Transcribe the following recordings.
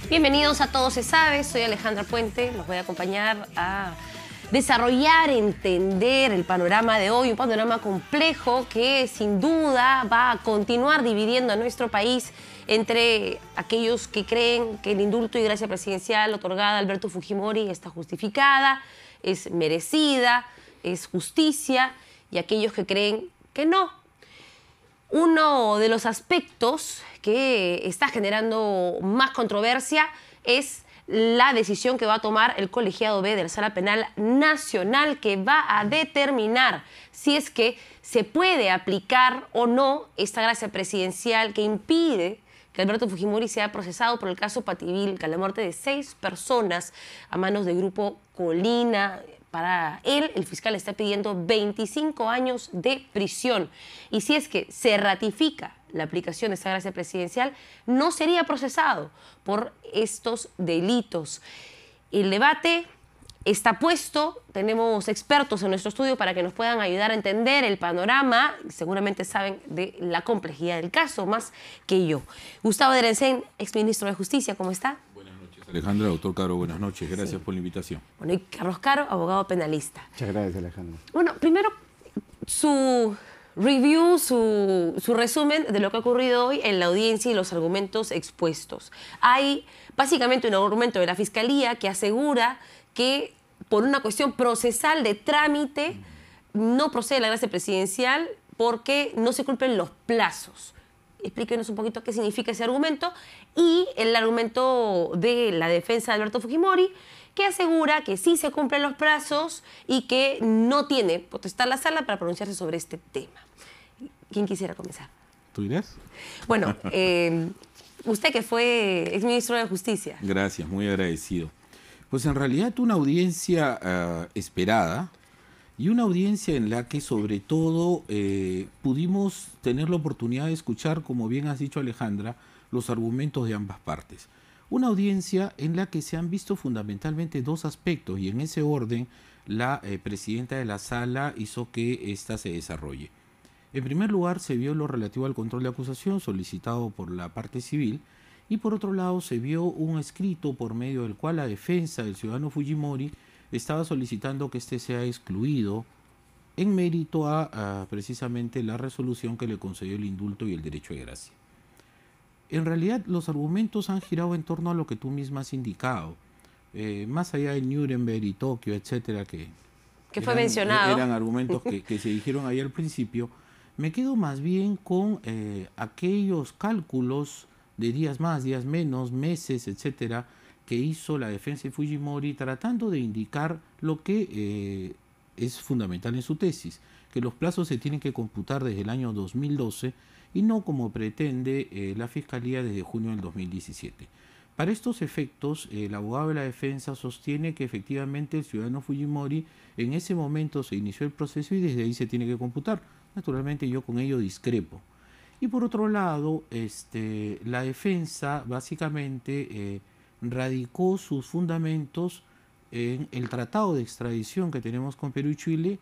Bienvenidos a Todo se sabe, soy Alejandra Puente, los voy a acompañar a desarrollar, entender el panorama de hoy, un panorama complejo que sin duda va a continuar dividiendo a nuestro país entre aquellos que creen que el indulto y gracia presidencial otorgada a Alberto Fujimori está justificada, es merecida, es justicia, y aquellos que creen que no. Uno de los aspectos que está generando más controversia es la decisión que va a tomar el colegiado B de la Sala Penal Nacional, que va a determinar si es que se puede aplicar o no esta gracia presidencial que impide que Alberto Fujimori sea procesado por el caso Pativilca, la muerte de 6 personas a manos del grupo Colina. Para él, el fiscal está pidiendo 25 años de prisión. Y si es que se ratifica la aplicación de esta gracia presidencial, no sería procesado por estos delitos. El debate está puesto. Tenemos expertos en nuestro estudio para que nos puedan ayudar a entender el panorama. Seguramente saben de la complejidad del caso, más que yo. Gustavo Derencén, exministro de Justicia, ¿cómo está? Alejandra, doctor Caro, buenas noches. Gracias por la invitación. Bueno, y Carlos Caro, abogado penalista. Muchas gracias, Alejandra. Bueno, primero, su review, su resumen de lo que ha ocurrido hoy en la audiencia y los argumentos expuestos. Hay básicamente un argumento de la Fiscalía que asegura que por una cuestión procesal de trámite no procede la gracia presidencial porque no se cumplen los plazos. Explíquenos un poquito qué significa ese argumento, y el argumento de la defensa de Alberto Fujimori, que asegura que sí se cumplen los plazos y que no tiene potestad la sala para pronunciarse sobre este tema. ¿Quién quisiera comenzar? ¿Tú dirás? Bueno, usted que fue exministro de Justicia. Gracias, muy agradecido. Pues en realidad una audiencia esperada, y una audiencia en la que sobre todo pudimos tener la oportunidad de escuchar, como bien has dicho Alejandra, los argumentos de ambas partes. Una audiencia en la que se han visto fundamentalmente dos aspectos, y en ese orden la presidenta de la sala hizo que ésta se desarrolle. En primer lugar se vio lo relativo al control de acusación solicitado por la parte civil, y por otro lado se vio un escrito por medio del cual la defensa del ciudadano Fujimori estaba solicitando que éste sea excluido en mérito a precisamente la resolución que le concedió el indulto y el derecho de gracia. En realidad los argumentos han girado en torno a lo que tú misma has indicado, más allá de Nuremberg y Tokio, etcétera, que fue mencionado. Eran argumentos que se dijeron ahí al principio. Me quedo más bien con aquellos cálculos de días más, días menos, meses, etcétera, que hizo la defensa de Fujimori tratando de indicar lo que es fundamental en su tesis, que los plazos se tienen que computar desde el año 2012 y no como pretende la Fiscalía desde junio del 2017. Para estos efectos, el abogado de la defensa sostiene que efectivamente el ciudadano Fujimori en ese momento se inició el proceso y desde ahí se tiene que computar. Naturalmente yo con ello discrepo. Y por otro lado, la defensa básicamente radicó sus fundamentos en el tratado de extradición que tenemos con Perú y Chile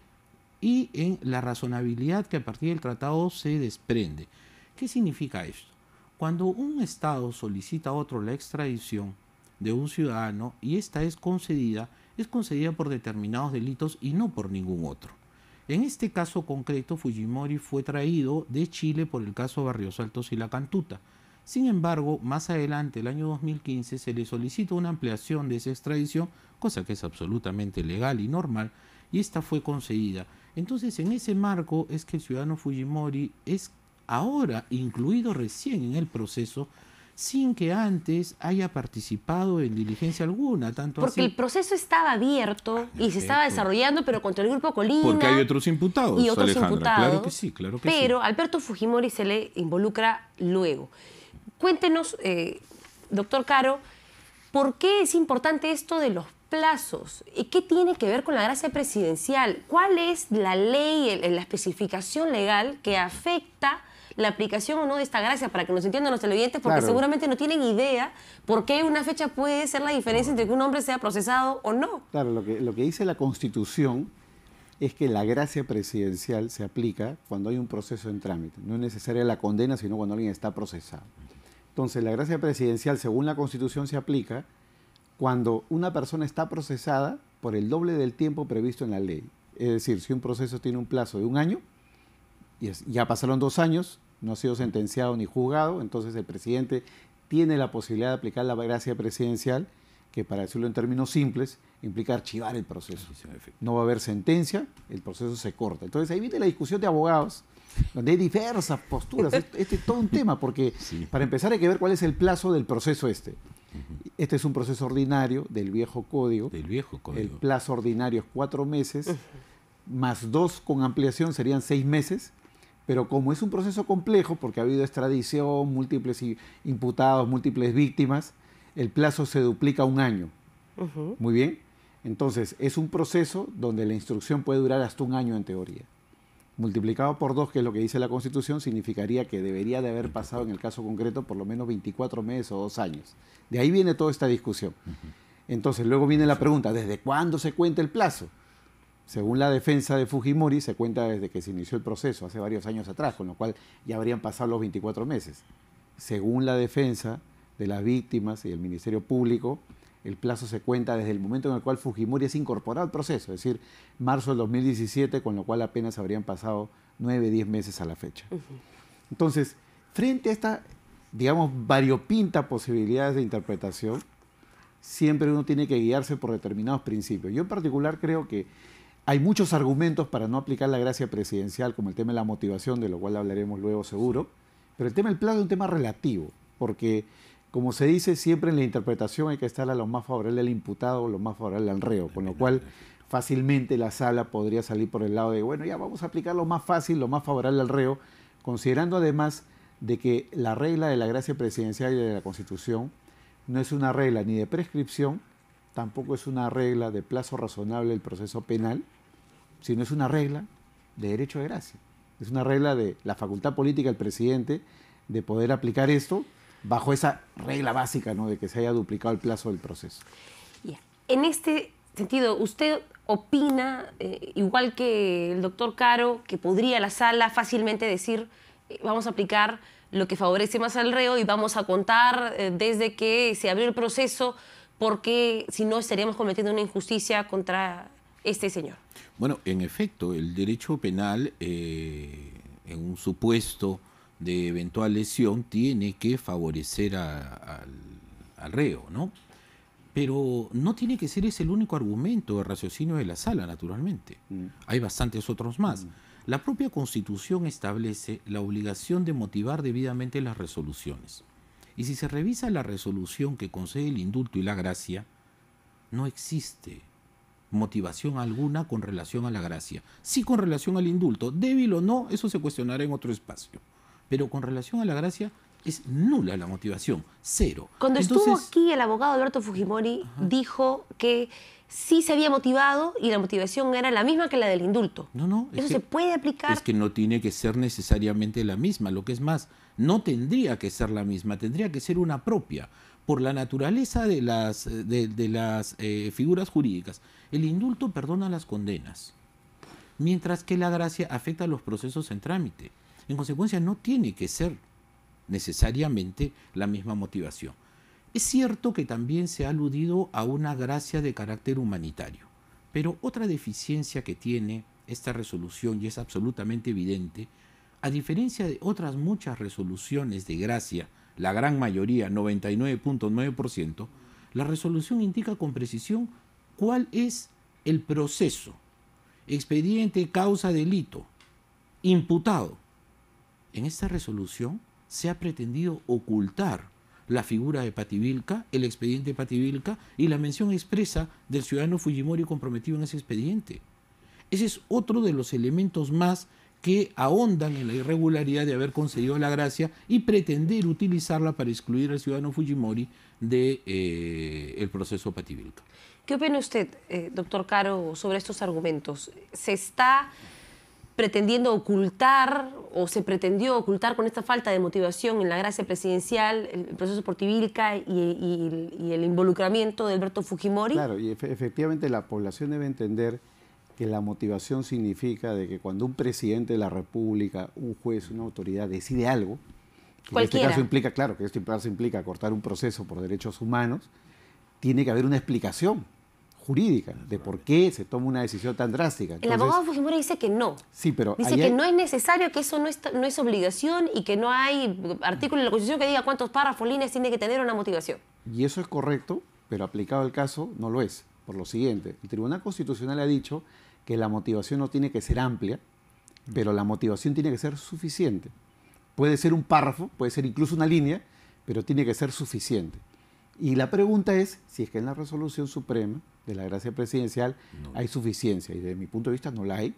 y en la razonabilidad que a partir del tratado se desprende. ¿Qué significa esto? Cuando un Estado solicita a otro la extradición de un ciudadano y esta es concedida por determinados delitos y no por ningún otro. En este caso concreto, Fujimori fue traído de Chile por el caso Barrios Altos y La Cantuta. Sin embargo, más adelante, el año 2015, se le solicitó una ampliación de esa extradición, cosa que es absolutamente legal y normal, y esta fue concedida. Entonces, en ese marco es que el ciudadano Fujimori es ahora incluido recién en el proceso, sin que antes haya participado en diligencia alguna. Porque el proceso estaba abierto y se estaba desarrollando, pero contra el grupo Colina. Porque hay otros imputados, y otros Alejandra. imputados. Claro que sí, claro que sí. Pero Alberto Fujimori se le involucra luego. Cuéntenos, doctor Caro, ¿por qué es importante esto de los plazos? ¿Qué tiene que ver con la gracia presidencial? ¿Cuál es la ley, la especificación legal que afecta la aplicación o no de esta gracia, para que nos entiendan los televidentes, porque Claro. seguramente no tienen idea por qué una fecha puede ser la diferencia entre que un hombre sea procesado o no. Claro, lo que dice la Constitución es que la gracia presidencial se aplica cuando hay un proceso en trámite. No es necesaria la condena, sino cuando alguien está procesado. Entonces, la gracia presidencial, según la Constitución, se aplica cuando una persona está procesada por el doble del tiempo previsto en la ley. Es decir, si un proceso tiene un plazo de 1 año, y ya pasaron 2 años, no ha sido sentenciado ni juzgado, entonces el presidente tiene la posibilidad de aplicar la gracia presidencial, que para decirlo en términos simples, implica archivar el proceso. No va a haber sentencia, el proceso se corta. Entonces ahí viene la discusión de abogados, donde hay diversas posturas. Este es todo un tema, porque para empezar hay que ver cuál es el plazo del proceso este. Este es un proceso ordinario del viejo código. Del viejo código. El plazo ordinario es 4 meses, más 2 con ampliación serían 6 meses. Pero como es un proceso complejo, porque ha habido extradición, múltiples imputados, múltiples víctimas, el plazo se duplica a 1 año. Muy bien. Entonces, es un proceso donde la instrucción puede durar hasta 1 año en teoría. Multiplicado por 2, que es lo que dice la Constitución, significaría que debería de haber pasado en el caso concreto por lo menos 24 meses o 2 años. De ahí viene toda esta discusión. Entonces, luego viene la pregunta, ¿desde cuándo se cuenta el plazo? Según la defensa de Fujimori, se cuenta desde que se inició el proceso, hace varios años atrás, con lo cual ya habrían pasado los 24 meses. Según la defensa de las víctimas y el Ministerio Público, el plazo se cuenta desde el momento en el cual Fujimori es incorporado al proceso, es decir, marzo del 2017, con lo cual apenas habrían pasado 9, 10 meses a la fecha. Entonces, frente a esta, digamos, variopinta posibilidades de interpretación, siempre uno tiene que guiarse por determinados principios. Yo en particular creo que hay muchos argumentos para no aplicar la gracia presidencial, como el tema de la motivación, de lo cual hablaremos luego seguro, pero el tema del plazo es un tema relativo, porque, como se dice, siempre en la interpretación hay que estar a lo más favorable al imputado o lo más favorable al reo, con lo cual fácilmente la sala podría salir por el lado de, bueno, ya vamos a aplicar lo más fácil, lo más favorable al reo, considerando además de que la regla de la gracia presidencial y de la Constitución no es una regla ni de prescripción, tampoco es una regla de plazo razonable del proceso penal, sino es una regla de derecho de gracia. Es una regla de la facultad política del presidente de poder aplicar esto bajo esa regla básica, ¿no?, de que se haya duplicado el plazo del proceso. Yeah. En este sentido, ¿usted opina, igual que el doctor Caro, que podría la sala fácilmente decir vamos a aplicar lo que favorece más al reo y vamos a contar desde que se abrió el proceso, porque si no estaríamos cometiendo una injusticia contra este señor? Bueno, en efecto, el derecho penal, en un supuesto de eventual lesión, tiene que favorecer al reo, ¿no? Pero no tiene que ser ese el único argumento de raciocinio de la sala, naturalmente. Hay bastantes otros más. La propia Constitución establece la obligación de motivar debidamente las resoluciones. Y si se revisa la resolución que concede el indulto y la gracia, no existe motivación alguna con relación a la gracia. Sí con relación al indulto, débil o no, eso se cuestionará en otro espacio. Pero con relación a la gracia es nula la motivación, cero. Cuando estuvo aquí el abogado Alberto Fujimori, dijo que sí se había motivado y la motivación era la misma que la del indulto. No, ¿Eso se puede aplicar? Es que no tiene que ser necesariamente la misma. Lo que es más, no tendría que ser la misma, tendría que ser una propia. Por la naturaleza de las figuras jurídicas, el indulto perdona las condenas, mientras que la gracia afecta a los procesos en trámite. En consecuencia, no tiene que ser necesariamente la misma motivación. Es cierto que también se ha aludido a una gracia de carácter humanitario, pero otra deficiencia que tiene esta resolución, y es absolutamente evidente, a diferencia de otras muchas resoluciones de gracia, la gran mayoría, 99.9%, la resolución indica con precisión cuál es el proceso, expediente, causa, delito, imputado. En esta resolución se ha pretendido ocultar la figura de Pativilca, el expediente de Pativilca y la mención expresa del ciudadano Fujimori comprometido en ese expediente. Ese es otro de los elementos más que ahondan en la irregularidad de haber concedido la gracia y pretender utilizarla para excluir al ciudadano Fujimori del proceso Pativilca. ¿Qué opina usted, doctor Caro, sobre estos argumentos? ¿Se está pretendiendo ocultar o se pretendió ocultar con esta falta de motivación en la gracia presidencial el proceso Portivilca y el involucramiento de Alberto Fujimori? Claro, y efectivamente la población debe entender que la motivación significa de que cuando un presidente de la República, un juez, una autoridad decide algo, que en este caso implica, claro, que este caso implica cortar un proceso por derechos humanos, tiene que haber una explicación jurídica de por qué se toma una decisión tan drástica. Entonces, el abogado Fujimori dice que no. Sí, pero dice que no es necesario, que eso no es obligación y que no hay artículo en la Constitución que diga cuántos párrafos, líneas tiene que tener una motivación. Y eso es correcto, pero aplicado al caso no lo es. Por lo siguiente, el Tribunal Constitucional ha dicho que la motivación no tiene que ser amplia, pero la motivación tiene que ser suficiente. Puede ser un párrafo, puede ser incluso una línea, pero tiene que ser suficiente. Y la pregunta es si es que en la resolución suprema de la gracia presidencial hay suficiencia, y desde mi punto de vista no la hay.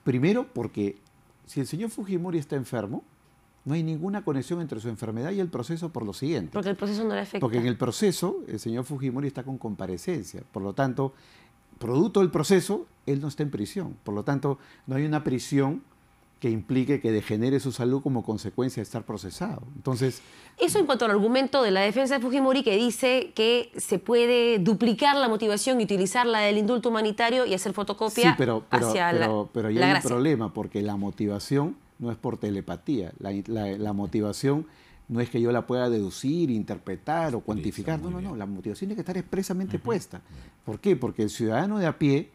Primero porque si el señor Fujimori está enfermo, no hay ninguna conexión entre su enfermedad y el proceso por lo siguiente. Porque el proceso no le afecta. Porque en el proceso el señor Fujimori está con comparecencia, por lo tanto, producto del proceso, él no está en prisión. Por lo tanto, no hay una prisión que implique que degenere su salud como consecuencia de estar procesado. Entonces, eso en cuanto al argumento de la defensa de Fujimori, que dice que se puede duplicar la motivación y utilizar la del indulto humanitario y hacer fotocopia sí, pero hacia ya la hay gracia. Un problema, porque la motivación no es por telepatía. La motivación no es que yo la pueda deducir, interpretar o cuantificar. No. La motivación tiene que estar expresamente puesta. ¿Por qué? Porque el ciudadano de a pie,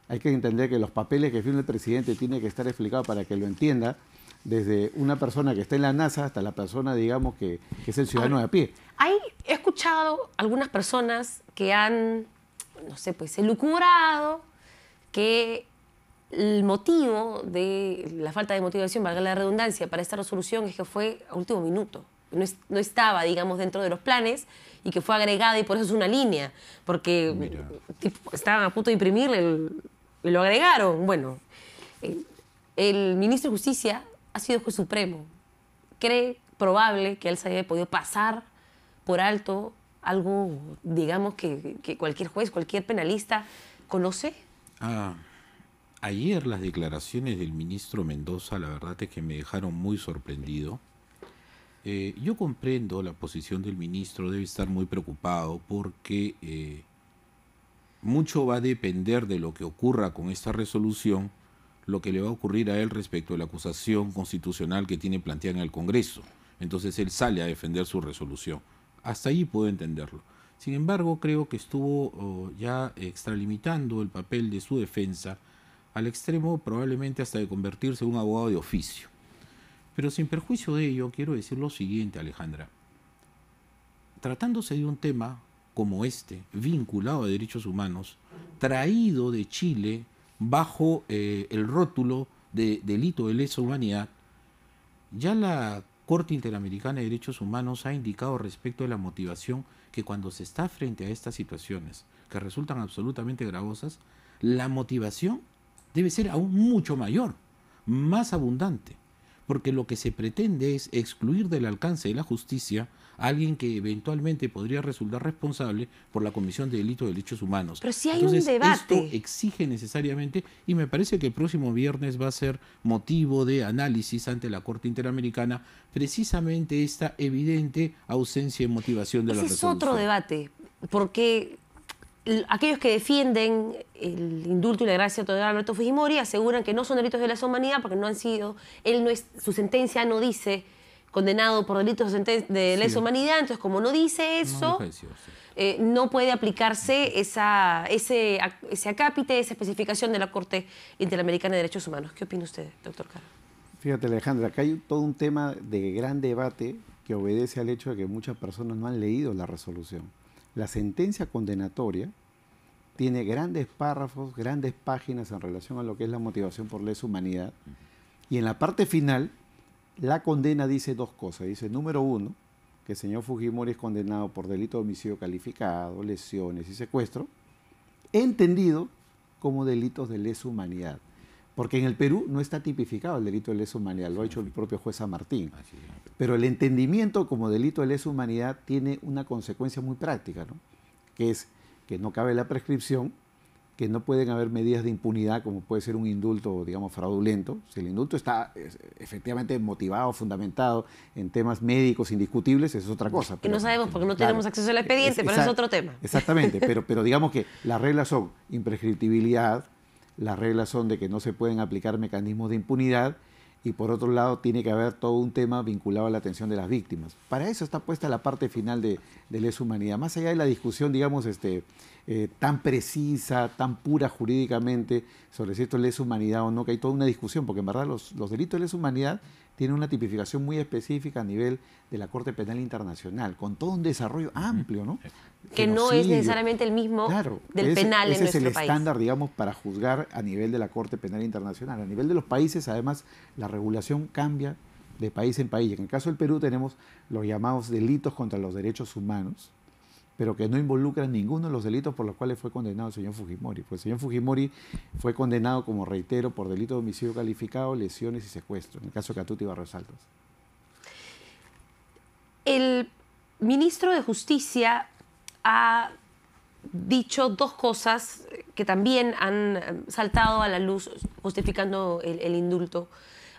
hay que entender que los papeles que firma el presidente tienen que estar explicados para que lo entienda, desde una persona que está en la NASA hasta la persona, digamos, que es el ciudadano de a pie. He escuchado algunas personas que han, no sé, pues elucubrado que el motivo de la falta de motivación, valga la redundancia, para esta resolución es que fue a último minuto. No estaba, digamos, dentro de los planes y que fue agregada y por eso es una línea, porque estaban a punto de imprimirle y lo agregaron. Bueno, el ministro de Justicia ha sido juez supremo. ¿Cree probable que él se haya podido pasar por alto algo, digamos, que cualquier juez, cualquier penalista conoce? Ayer las declaraciones del ministro Mendoza, la verdad es que me dejaron muy sorprendido. Yo comprendo la posición del ministro, debe estar muy preocupado porque mucho va a depender de lo que ocurra con esta resolución, lo que le va a ocurrir a él respecto a la acusación constitucional que tiene planteada en el Congreso. Entonces él sale a defender su resolución. Hasta ahí puedo entenderlo. Sin embargo, creo que estuvo ya extralimitando el papel de su defensa al extremo probablemente hasta de convertirse en un abogado de oficio. Pero sin perjuicio de ello, quiero decir lo siguiente, Alejandra. Tratándose de un tema como este, vinculado a derechos humanos, traído de Chile bajo el rótulo de delito de lesa humanidad, ya la Corte Interamericana de Derechos Humanos ha indicado respecto de la motivación que cuando se está frente a estas situaciones que resultan absolutamente gravosas, la motivación debe ser aún mucho mayor, más abundante, porque lo que se pretende es excluir del alcance de la justicia a alguien que eventualmente podría resultar responsable por la comisión de delitos de derechos humanos. Pero si hay Entonces, un debate. esto exige necesariamente, y me parece que el próximo viernes va a ser motivo de análisis ante la Corte Interamericana, precisamente esta evidente ausencia de motivación de la resolución. Ese es otro debate, porque aquellos que defienden el indulto y la gracia otorgada a Alberto Fujimori aseguran que no son delitos de lesa humanidad porque no han sido, su sentencia no dice condenado por delitos de lesa humanidad, entonces como no dice eso, no puede aplicarse ese acápite, esa especificación de la Corte Interamericana de Derechos Humanos. ¿Qué opina usted, doctor Caro? Fíjate, Alejandra, acá hay todo un tema de gran debate que obedece al hecho de que muchas personas no han leído la resolución. La sentencia condenatoria tiene grandes párrafos, grandes páginas en relación a lo que es la motivación por lesa humanidad. Y en la parte final, la condena dice dos cosas. Dice, número uno, que el señor Fujimori es condenado por delito de homicidio calificado, lesiones y secuestro, entendido como delitos de lesa humanidad. Porque en el Perú no está tipificado el delito de lesa humanidad, lo ha hecho el propio juez San Martín. Pero el entendimiento como delito de lesa humanidad tiene una consecuencia muy práctica, ¿no? Que es que no cabe la prescripción, que no pueden haber medidas de impunidad como puede ser un indulto, digamos, fraudulento. Si el indulto está efectivamente motivado, fundamentado en temas médicos indiscutibles, eso es otra cosa. Y no sabemos porque no tenemos acceso al expediente, pero eso es otro tema. Exactamente, pero digamos que las reglas son imprescriptibilidad, las reglas son de que no se pueden aplicar mecanismos de impunidad, y por otro lado tiene que haber todo un tema vinculado a la atención de las víctimas. Para eso está puesta la parte final de lesa humanidad. Más allá de la discusión, digamos, tan precisa, tan pura jurídicamente sobre si esto es lesa humanidad o no, que hay toda una discusión, porque en verdad los delitos de lesa humanidad tienen una tipificación muy específica a nivel de la Corte Penal Internacional, con todo un desarrollo amplio, ¿no? Que no es necesariamente el mismo del penal en nuestro país. Ese es el estándar, digamos, para juzgar a nivel de la Corte Penal Internacional. A nivel de los países, además, la regulación cambia de país en país. En el caso del Perú tenemos los llamados delitos contra los derechos humanos, pero que no involucran ninguno de los delitos por los cuales fue condenado el señor Fujimori. Pues el señor Fujimori fue condenado, como reitero, por delito de homicidio calificado, lesiones y secuestro, en el caso de Catuto y Barrios Altos. El ministro de Justicia ha dicho dos cosas que también han saltado a la luz justificando el indulto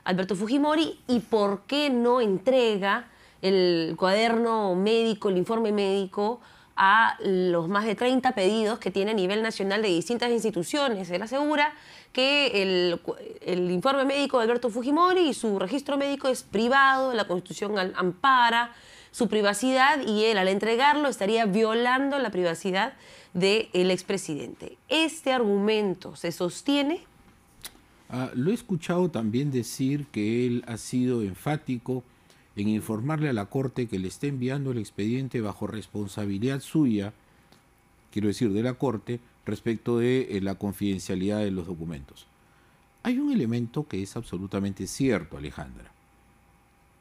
a Alberto Fujimori, y por qué no entrega el cuaderno médico, el informe médico, a los más de 30 pedidos que tiene a nivel nacional de distintas instituciones. Él asegura que el informe médico de Alberto Fujimori y su registro médico es privado, la Constitución ampara su privacidad, y él, al entregarlo, estaría violando la privacidad del expresidente. ¿Este argumento se sostiene? Lo he escuchado también decir que él ha sido enfático en informarle a la Corte que le está enviando el expediente bajo responsabilidad suya, quiero decir, de la Corte, respecto de la confidencialidad de los documentos. Hay un elemento que es absolutamente cierto, Alejandra.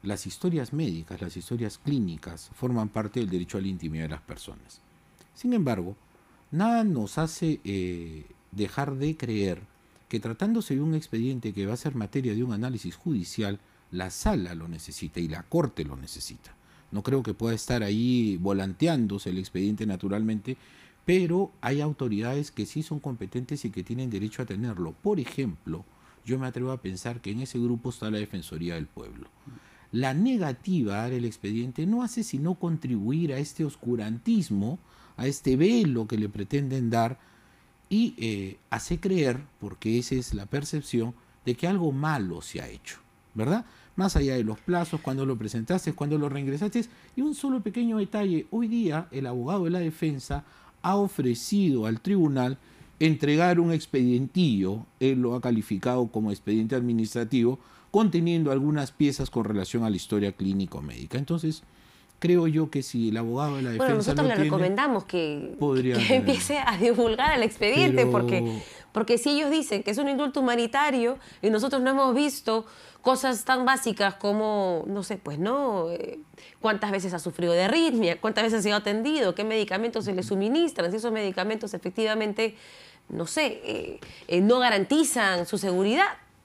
Las historias médicas, las historias clínicas, forman parte del derecho a la intimidad de las personas. Sin embargo, nada nos hace dejar de creer que, tratándose de un expediente que va a ser materia de un análisis judicial, la sala lo necesita y la Corte lo necesita. No creo que pueda estar ahí volanteándose el expediente naturalmente, pero hay autoridades que sí son competentes y que tienen derecho a tenerlo. Por ejemplo, yo me atrevo a pensar que en ese grupo está la Defensoría del Pueblo. La negativa a dar el expediente no hace sino contribuir a este oscurantismo, a este velo que le pretenden dar, y hace creer, porque esa es la percepción, de que algo malo se ha hecho, ¿verdad? Más allá de los plazos, cuando lo presentaste, cuando lo reingresaste. Y un solo pequeño detalle: hoy día el abogado de la defensa ha ofrecido al tribunal entregar un expedientillo, él lo ha calificado como expediente administrativo, conteniendo algunas piezas con relación a la historia clínico-médica. Entonces, creo yo que si el abogado de la defensa nosotros le recomendamos que empiece a divulgar el expediente, porque si ellos dicen que es un indulto humanitario y nosotros no hemos visto cosas tan básicas como, no sé, pues no, cuántas veces ha sufrido de arritmia, cuántas veces ha sido atendido, qué medicamentos se le suministran, si esos medicamentos efectivamente, no sé, no garantizan su seguridad.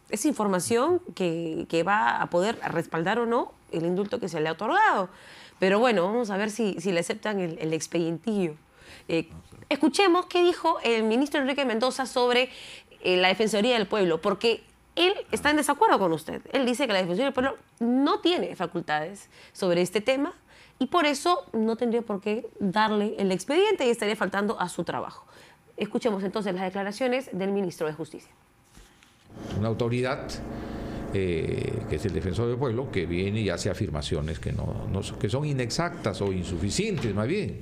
Es información que va a poder respaldar o no el indulto que se le ha otorgado. Pero bueno, vamos a ver si le aceptan el expedientillo. Escuchemos qué dijo el ministro Enrique Mendoza sobre la Defensoría del Pueblo, porque él está en desacuerdo con usted. Él dice que la Defensoría del Pueblo no tiene facultades sobre este tema y por eso no tendría por qué darle el expediente y estaría faltando a su trabajo. Escuchemos entonces las declaraciones del ministro de Justicia. Una autoridad que es el Defensor del Pueblo, que viene y hace afirmaciones que son inexactas o insuficientes, más bien,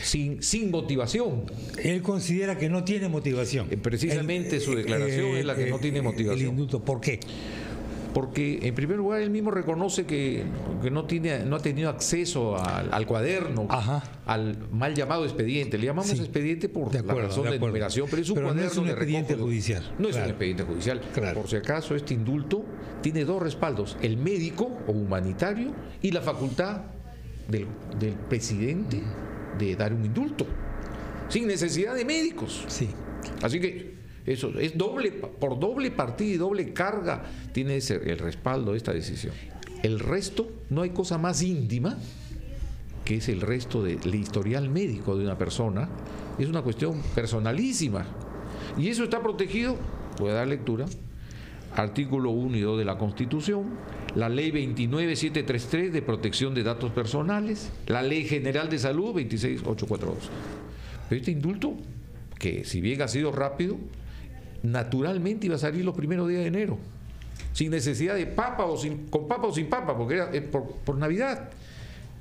sin motivación. Él considera que no tiene motivación. Precisamente su declaración es la que no tiene motivación. El indulto, ¿por qué? Porque, en primer lugar, él mismo reconoce que no ha tenido acceso al cuaderno, al mal llamado expediente. Le llamamos expediente por la razón de numeración, pero es un cuaderno no es un expediente judicial. No es un expediente judicial. Claro. Por si acaso, este indulto tiene dos respaldos: el médico o humanitario y la facultad del presidente de dar un indulto, sin necesidad de médicos. Sí. Así que eso es por doble partida y doble carga tiene el respaldo de esta decisión. El resto, no hay cosa más íntima que es el resto del historial médico de una persona. Es una cuestión personalísima. Y eso está protegido, voy a dar lectura, artículo 1 y 2 de la Constitución, la Ley 29733 de protección de datos personales, la Ley General de Salud 26842. Pero este indulto, que si bien ha sido rápido, naturalmente iba a salir los primeros días de enero, sin necesidad de papa o con papa o sin papa, porque era por Navidad.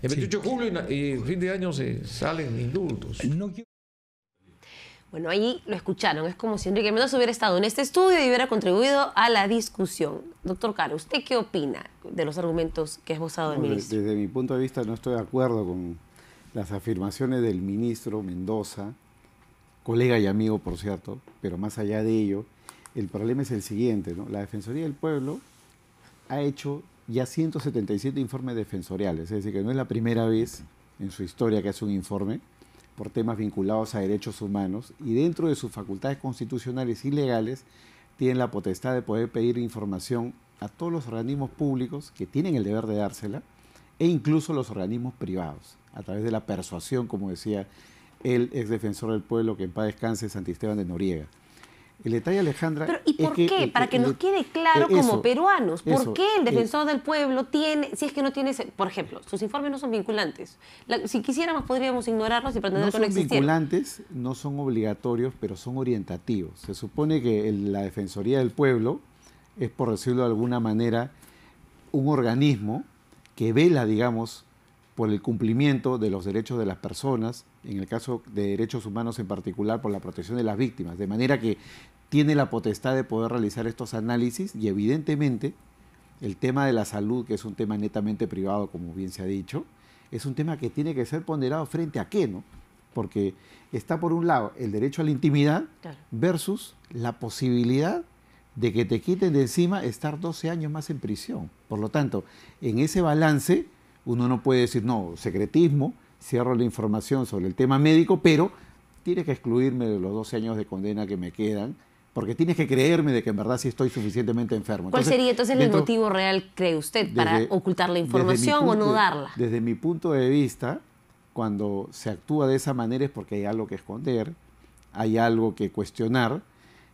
El 28 de julio y fin de año se salen indultos. No quiero... Bueno, ahí lo escucharon. Es como si Enrique Mendoza hubiera estado en este estudio y hubiera contribuido a la discusión. Doctor Caro, ¿usted qué opina de los argumentos que ha esbozado el ministro? Desde mi punto de vista no estoy de acuerdo con las afirmaciones del ministro Mendoza, colega y amigo, por cierto, pero más allá de ello, el problema es el siguiente, ¿no? La Defensoría del Pueblo ha hecho ya 177 informes defensoriales, es decir, que no es la primera vez en su historia que hace un informe por temas vinculados a derechos humanos, y dentro de sus facultades constitucionales y legales tienen la potestad de poder pedir información a todos los organismos públicos que tienen el deber de dársela, e incluso los organismos privados, a través de la persuasión, como decía el ex defensor del pueblo, que en paz descanse, Santisteban de Noriega. El detalle, Alejandra... Pero, ¿y por qué? Para que nos quede claro como peruanos, ¿por qué el defensor del pueblo tiene, si es que no tiene, por ejemplo, sus informes no son vinculantes? Si quisiéramos podríamos ignorarlos y pretender que no existieran. No son vinculantes, no son obligatorios, pero son orientativos. Se supone que la Defensoría del Pueblo es, por decirlo de alguna manera, un organismo que vela, digamos, por el cumplimiento de los derechos de las personas, en el caso de derechos humanos en particular, por la protección de las víctimas, de manera que tiene la potestad de poder realizar estos análisis, y evidentemente el tema de la salud, que es un tema netamente privado, como bien se ha dicho, es un tema que tiene que ser ponderado frente a qué, ¿no? Porque está por un lado el derecho a la intimidad versus la posibilidad de que te quiten de encima estar 12 años más en prisión. Por lo tanto, en ese balance uno no puede decir, no, secretismo, cierro la información sobre el tema médico, pero tienes que excluirme de los 12 años de condena que me quedan, porque tienes que creerme de que en verdad sí estoy suficientemente enfermo. ¿Cuál sería entonces el motivo real, cree usted, para ocultar la información o no darla? Desde mi punto de vista, cuando se actúa de esa manera es porque hay algo que esconder, hay algo que cuestionar,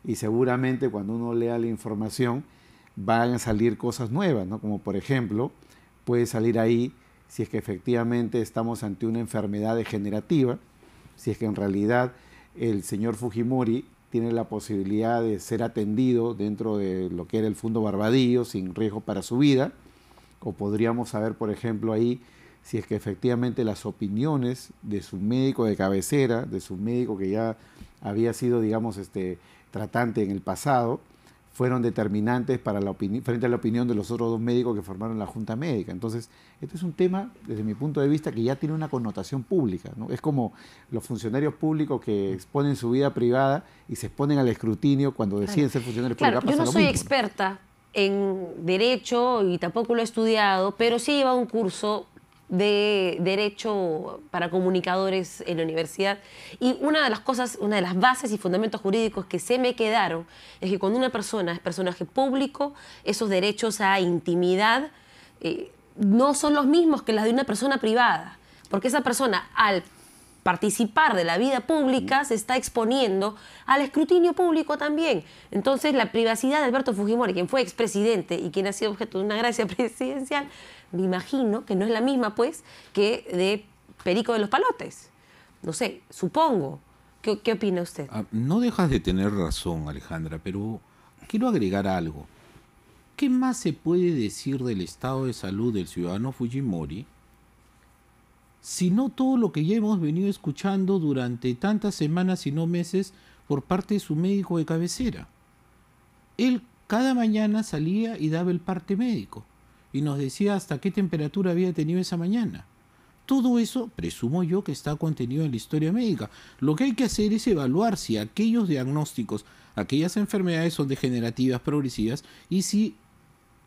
y seguramente cuando uno lea la información van a salir cosas nuevas, ¿no? Como por ejemplo, puede salir ahí si es que efectivamente estamos ante una enfermedad degenerativa, si es que en realidad el señor Fujimori tiene la posibilidad de ser atendido dentro de lo que era el Fondo Barbadillo sin riesgo para su vida, o podríamos saber, por ejemplo, ahí si es que efectivamente las opiniones de su médico de cabecera, de su médico que ya había sido, digamos, tratante en el pasado, fueron determinantes para frente a la opinión de los otros dos médicos que formaron la Junta Médica. Entonces, este es un tema, desde mi punto de vista, que ya tiene una connotación pública, ¿no? Es como los funcionarios públicos que exponen su vida privada y se exponen al escrutinio cuando deciden ser funcionarios públicos. Yo no soy experta en Derecho y tampoco lo he estudiado, pero sí he llevado un curso de Derecho para comunicadores en la universidad, y una de las cosas, una de las bases y fundamentos jurídicos que se me quedaron es que cuando una persona es personaje público, esos derechos a intimidad no son los mismos que las de una persona privada, porque esa persona, al participar de la vida pública, se está exponiendo al escrutinio público también. Entonces, la privacidad de Alberto Fujimori, quien fue expresidente y quien ha sido objeto de una gracia presidencial, me imagino que no es la misma, pues, que de Perico de los Palotes. No sé, supongo. ¿Qué opina usted? No dejas de tener razón, Alejandra, pero quiero agregar algo. ¿Qué más se puede decir del estado de salud del ciudadano Fujimori, sino todo lo que ya hemos venido escuchando durante tantas semanas y no meses por parte de su médico de cabecera? Él cada mañana salía y daba el parte médico y nos decía hasta qué temperatura había tenido esa mañana. Todo eso, presumo yo, que está contenido en la historia médica. Lo que hay que hacer es evaluar si aquellos diagnósticos, aquellas enfermedades son degenerativas, progresivas, y si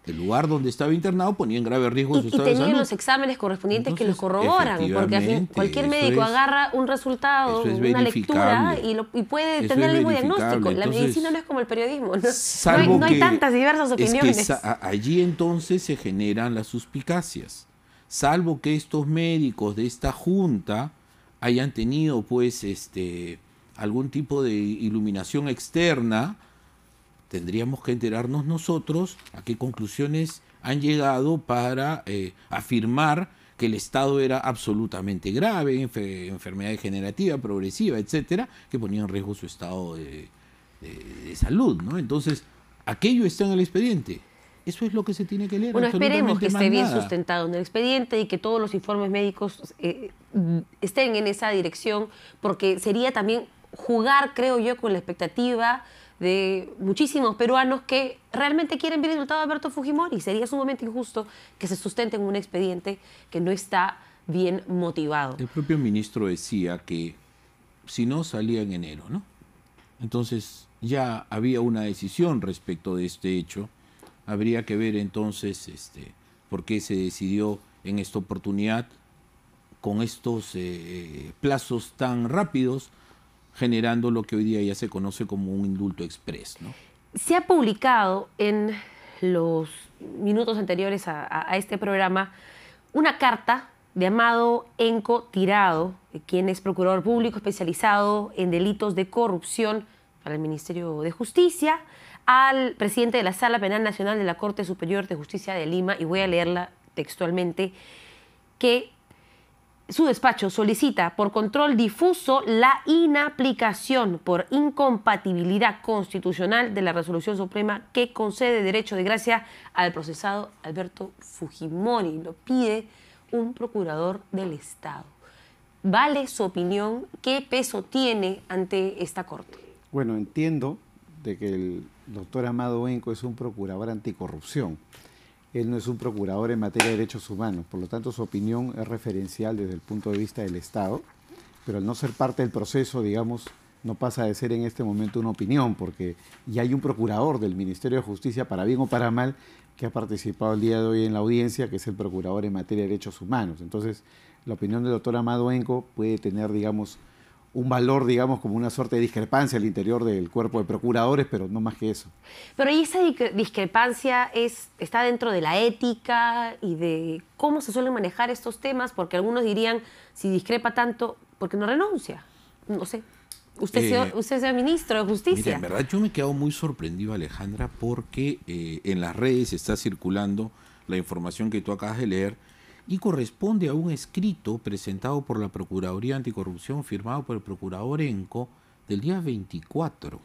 el lugar donde estaba internado ponía en grave riesgo su estado de salud. Y tenían los exámenes correspondientes. Entonces, que los corroboran, porque al fin, cualquier médico agarra un resultado, una lectura y puede tener el mismo diagnóstico. La medicina no es como el periodismo, no hay tantas diversas opiniones. Es que allí entonces se generan las suspicacias, salvo que estos médicos de esta junta hayan tenido pues algún tipo de iluminación externa, tendríamos que enterarnos nosotros a qué conclusiones han llegado para afirmar que el estado era absolutamente grave, enfermedad degenerativa, progresiva, etcétera, que ponía en riesgo su estado de salud, ¿no? Entonces, aquello está en el expediente. Eso es lo que se tiene que leer. Bueno, esperemos que esté bien nada. sustentado en el expediente y que todos los informes médicos estén en esa dirección, porque sería también jugar, creo yo, con la expectativa de muchísimos peruanos que realmente quieren ver el resultado de Alberto Fujimori. Sería sumamente injusto que se sustente en un expediente que no está bien motivado. El propio ministro decía que si no salía en enero, ¿no? Entonces ya había una decisión respecto de este hecho. Habría que ver entonces por qué se decidió en esta oportunidad con estos plazos tan rápidos, generando lo que hoy día ya se conoce como un indulto exprés, ¿no? Se ha publicado en los minutos anteriores a este programa una carta de Amado Enco Tirado, quien es procurador público especializado en delitos de corrupción para el Ministerio de Justicia, al presidente de la Sala Penal Nacional de la Corte Superior de Justicia de Lima, y voy a leerla textualmente, que su despacho solicita por control difuso la inaplicación por incompatibilidad constitucional de la resolución suprema que concede derecho de gracia al procesado Alberto Fujimori. Lo pide un procurador del Estado. ¿Vale su opinión? ¿Qué peso tiene ante esta Corte? Bueno, entiendo de que el doctor Amado Enco es un procurador anticorrupción. Él no es un procurador en materia de derechos humanos, por lo tanto su opinión es referencial desde el punto de vista del Estado, pero al no ser parte del proceso, digamos, no pasa de ser en este momento una opinión, porque ya hay un procurador del Ministerio de Justicia, para bien o para mal, que ha participado el día de hoy en la audiencia, que es el procurador en materia de derechos humanos. Entonces, la opinión del doctor Amado Enco puede tener, digamos, un valor, digamos, como una suerte de discrepancia al interior del cuerpo de procuradores, pero no más que eso. Pero ¿y esa discrepancia está dentro de la ética y de cómo se suelen manejar estos temas? Porque algunos dirían, si discrepa tanto, ¿por qué no renuncia? No sé. Usted es ministro de Justicia. Mira, en verdad yo me he quedado muy sorprendido, Alejandra, porque en las redes está circulando la información que tú acabas de leer, y corresponde a un escrito presentado por la Procuraduría Anticorrupción, firmado por el procurador Enco, del día 24,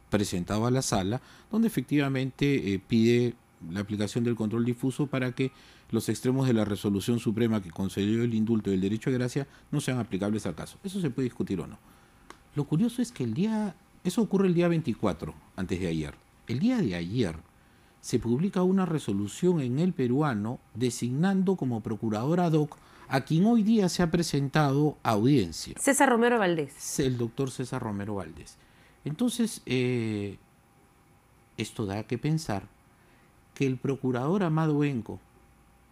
presentado a la sala, donde efectivamente pide la aplicación del control difuso para que los extremos de la resolución suprema que concedió el indulto y el derecho de gracia no sean aplicables al caso. Eso se puede discutir o no. Lo curioso es que eso ocurre el día 24, antes de ayer. El día de ayer se publica una resolución en El Peruano designando como procurador ad hoc a quien hoy día se ha presentado a audiencia. César Romero Valdés. El doctor César Romero Valdés. Entonces, esto da que pensar que el procurador Amado Enco,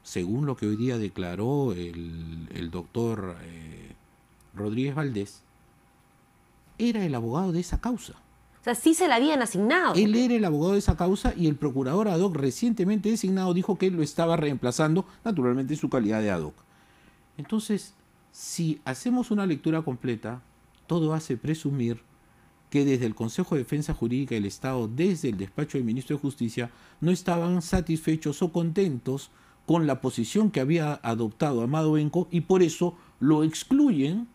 según lo que hoy día declaró el doctor Rodríguez Valdés, era el abogado de esa causa. O sea, sí se la habían asignado. Él era el abogado de esa causa y el procurador ad hoc recientemente designado dijo que él lo estaba reemplazando, naturalmente en su calidad de ad hoc. Entonces, si hacemos una lectura completa, todo hace presumir que desde el Consejo de Defensa Jurídica del Estado, desde el despacho del Ministro de Justicia, no estaban satisfechos o contentos con la posición que había adoptado Amado Enco y por eso lo excluyen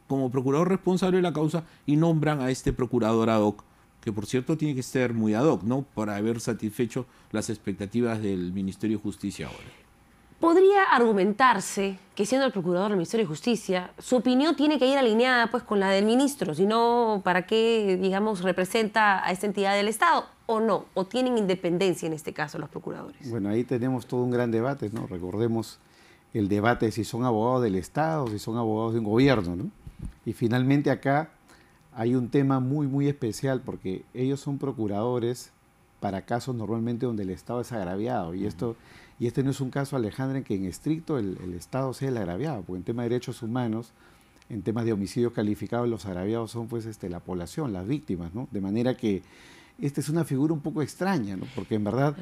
como procurador responsable de la causa y nombran a este procurador ad hoc, que por cierto tiene que ser muy ad hoc, ¿no?, para haber satisfecho las expectativas del Ministerio de Justicia ahora. Podría argumentarse que siendo el procurador del Ministerio de Justicia, su opinión tiene que ir alineada pues con la del ministro, si no, ¿para qué, digamos, representa a esta entidad del Estado? ¿O no? ¿O tienen independencia en este caso los procuradores? Bueno, ahí tenemos todo un gran debate, ¿no? Recordemos el debate de si son abogados del Estado, si son abogados de un gobierno, ¿no? Y finalmente acá hay un tema muy, muy especial porque ellos son procuradores para casos normalmente donde el Estado es agraviado. Y este no es un caso, Alejandra, en que en estricto el Estado sea el agraviado, porque en temas de derechos humanos, en temas de homicidios calificados, los agraviados son pues la población, las víctimas, ¿no? De manera que esta es una figura un poco extraña, ¿no? Porque en verdad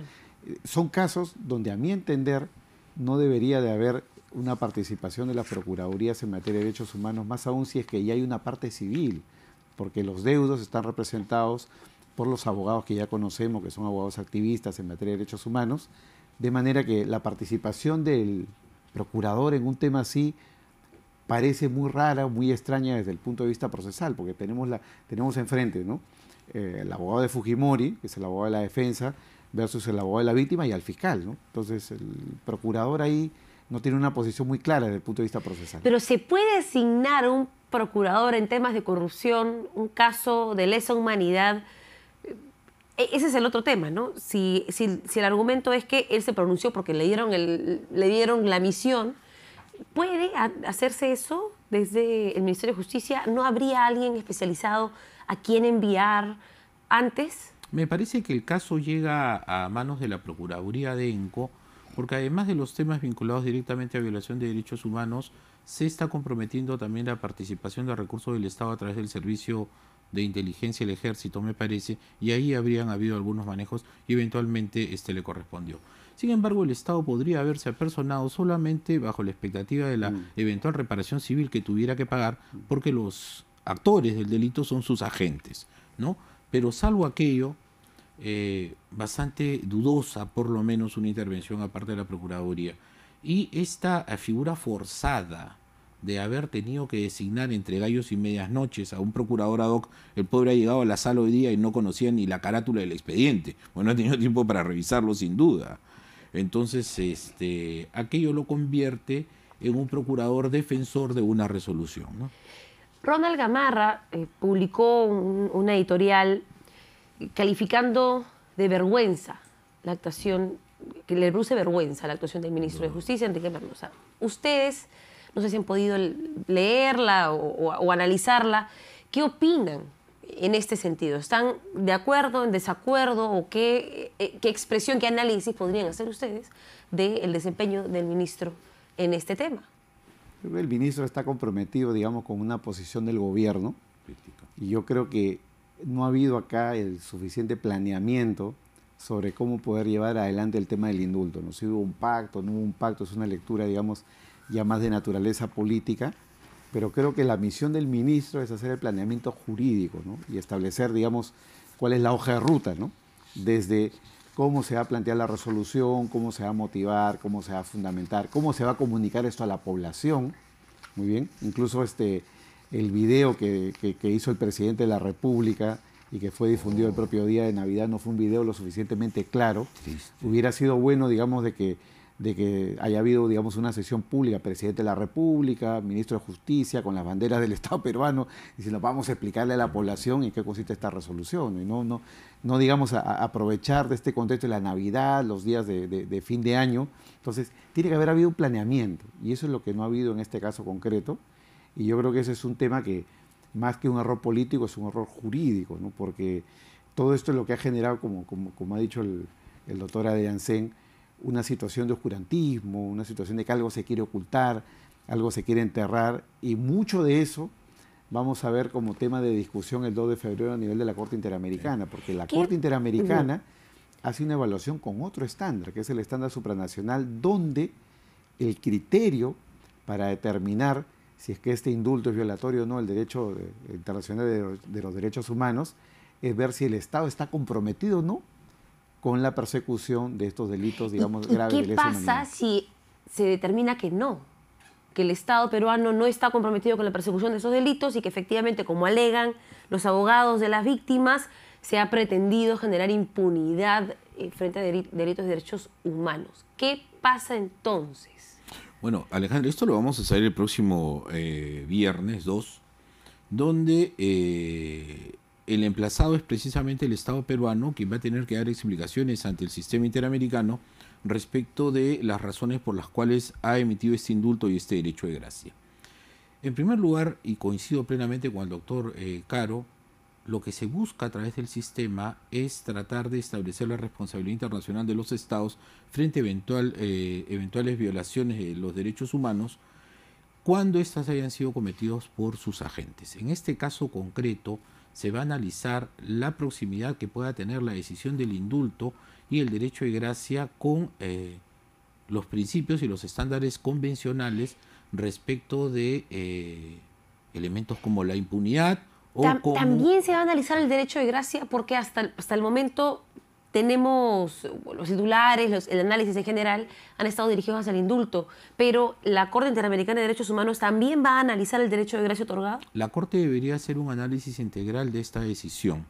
son casos donde a mi entender no debería de haber una participación de las procuradurías en materia de derechos humanos, más aún si es que ya hay una parte civil. porque los deudos están representados por los abogados que ya conocemos, que son abogados activistas en materia de derechos humanos, de manera que la participación del procurador en un tema así parece muy rara, muy extraña desde el punto de vista procesal, porque tenemos enfrente, ¿no? El abogado de Fujimori, que es el abogado de la defensa, versus el abogado de la víctima y al fiscal, ¿no? Entonces, el procurador ahí no tiene una posición muy clara desde el punto de vista procesal. Pero ¿se puede asignar un procurador en temas de corrupción, un caso de lesa humanidad? Ese es el otro tema, ¿no? Si el argumento es que él se pronunció porque le dieron la misión, ¿puede hacerse eso desde el Ministerio de Justicia? ¿No habría alguien especializado a quien enviar antes? Me parece que el caso llega a manos de la Procuraduría de ENCO, porque además de los temas vinculados directamente a violación de derechos humanos, se está comprometiendo también la participación de recursos del Estado a través del Servicio de Inteligencia del Ejército, me parece, y ahí habrían habido algunos manejos y eventualmente le correspondió. Sin embargo, el Estado podría haberse apersonado solamente bajo la expectativa de la eventual reparación civil que tuviera que pagar, porque los actores del delito son sus agentes, ¿no? Pero salvo aquello, bastante dudosa por lo menos una intervención aparte de la Procuraduría. Y esta figura forzada de haber tenido que designar entre gallos y medias noches a un procurador ad hoc, el pobre ha llegado a la sala hoy día y no conocía ni la carátula del expediente, bueno, no ha tenido tiempo para revisarlo sin duda. Entonces, aquello lo convierte en un procurador defensor de una resolución, ¿no? Ronald Gamarra publicó una editorial calificando de vergüenza la actuación, que le produce vergüenza la actuación del ministro de Justicia, Enrique Berlosada. Ustedes, no sé si han podido leerla o analizarla, ¿qué opinan en este sentido? ¿Están de acuerdo, en desacuerdo o qué expresión, qué análisis podrían hacer ustedes del desempeño del ministro en este tema? El ministro está comprometido, digamos, con una posición del gobierno y yo creo que no ha habido acá el suficiente planeamiento sobre cómo poder llevar adelante el tema del indulto, ¿no? Si hubo un pacto, no hubo un pacto, es una lectura, digamos, ya más de naturaleza política, pero creo que la misión del ministro es hacer el planeamiento jurídico, ¿no? Y establecer, digamos, cuál es la hoja de ruta, ¿no? Desde cómo se va a plantear la resolución, cómo se va a motivar, cómo se va a fundamentar, cómo se va a comunicar esto a la población, muy bien, incluso el video que hizo el presidente de la República y que fue difundido el propio día de Navidad no fue un video lo suficientemente claro. Hubiera sido bueno, digamos, de que haya habido, digamos, una sesión pública, presidente de la República, ministro de Justicia, con las banderas del Estado peruano, diciendo vamos a explicarle a la población en qué consiste esta resolución, y no digamos, aprovechar de este contexto de la Navidad, los días de fin de año. Entonces, tiene que haber habido un planeamiento, y eso es lo que no ha habido en este caso concreto, y yo creo que ese es un tema que, más que un error político, es un error jurídico, ¿no? Porque todo esto es lo que ha generado, como ha dicho el doctor Adrián Sen, una situación de oscurantismo, una situación de que algo se quiere ocultar, algo se quiere enterrar, y mucho de eso vamos a ver como tema de discusión el 2 de febrero a nivel de la Corte Interamericana, porque la Corte Interamericana hace una evaluación con otro estándar, que es el estándar supranacional, donde el criterio para determinar si es que este indulto es violatorio o no del derecho internacional de los derechos humanos, es ver si el Estado está comprometido o no con la persecución de estos delitos, digamos, graves de lesa humanidad. ¿Qué pasa si se determina que no? Que el Estado peruano no está comprometido con la persecución de esos delitos y que efectivamente, como alegan los abogados de las víctimas, se ha pretendido generar impunidad frente a delitos de derechos humanos. ¿Qué pasa entonces? Bueno, Alejandro, esto lo vamos a saber el próximo viernes 2, donde el emplazado es precisamente el Estado peruano, quien va a tener que dar explicaciones ante el sistema interamericano respecto de las razones por las cuales ha emitido este indulto y este derecho de gracia. En primer lugar, y coincido plenamente con el doctor Caro, lo que se busca a través del sistema es tratar de establecer la responsabilidad internacional de los estados frente a eventuales violaciones de los derechos humanos cuando éstas hayan sido cometidas por sus agentes. En este caso concreto, se va a analizar la proximidad que pueda tener la decisión del indulto y el derecho de gracia con los principios y los estándares convencionales respecto de elementos como la impunidad O como- También se va a analizar el derecho de gracia porque hasta el momento tenemos los titulares, el análisis en general han estado dirigidos hacia el indulto, pero la Corte Interamericana de Derechos Humanos también va a analizar el derecho de gracia otorgado. La Corte debería hacer un análisis integral de esta decisión,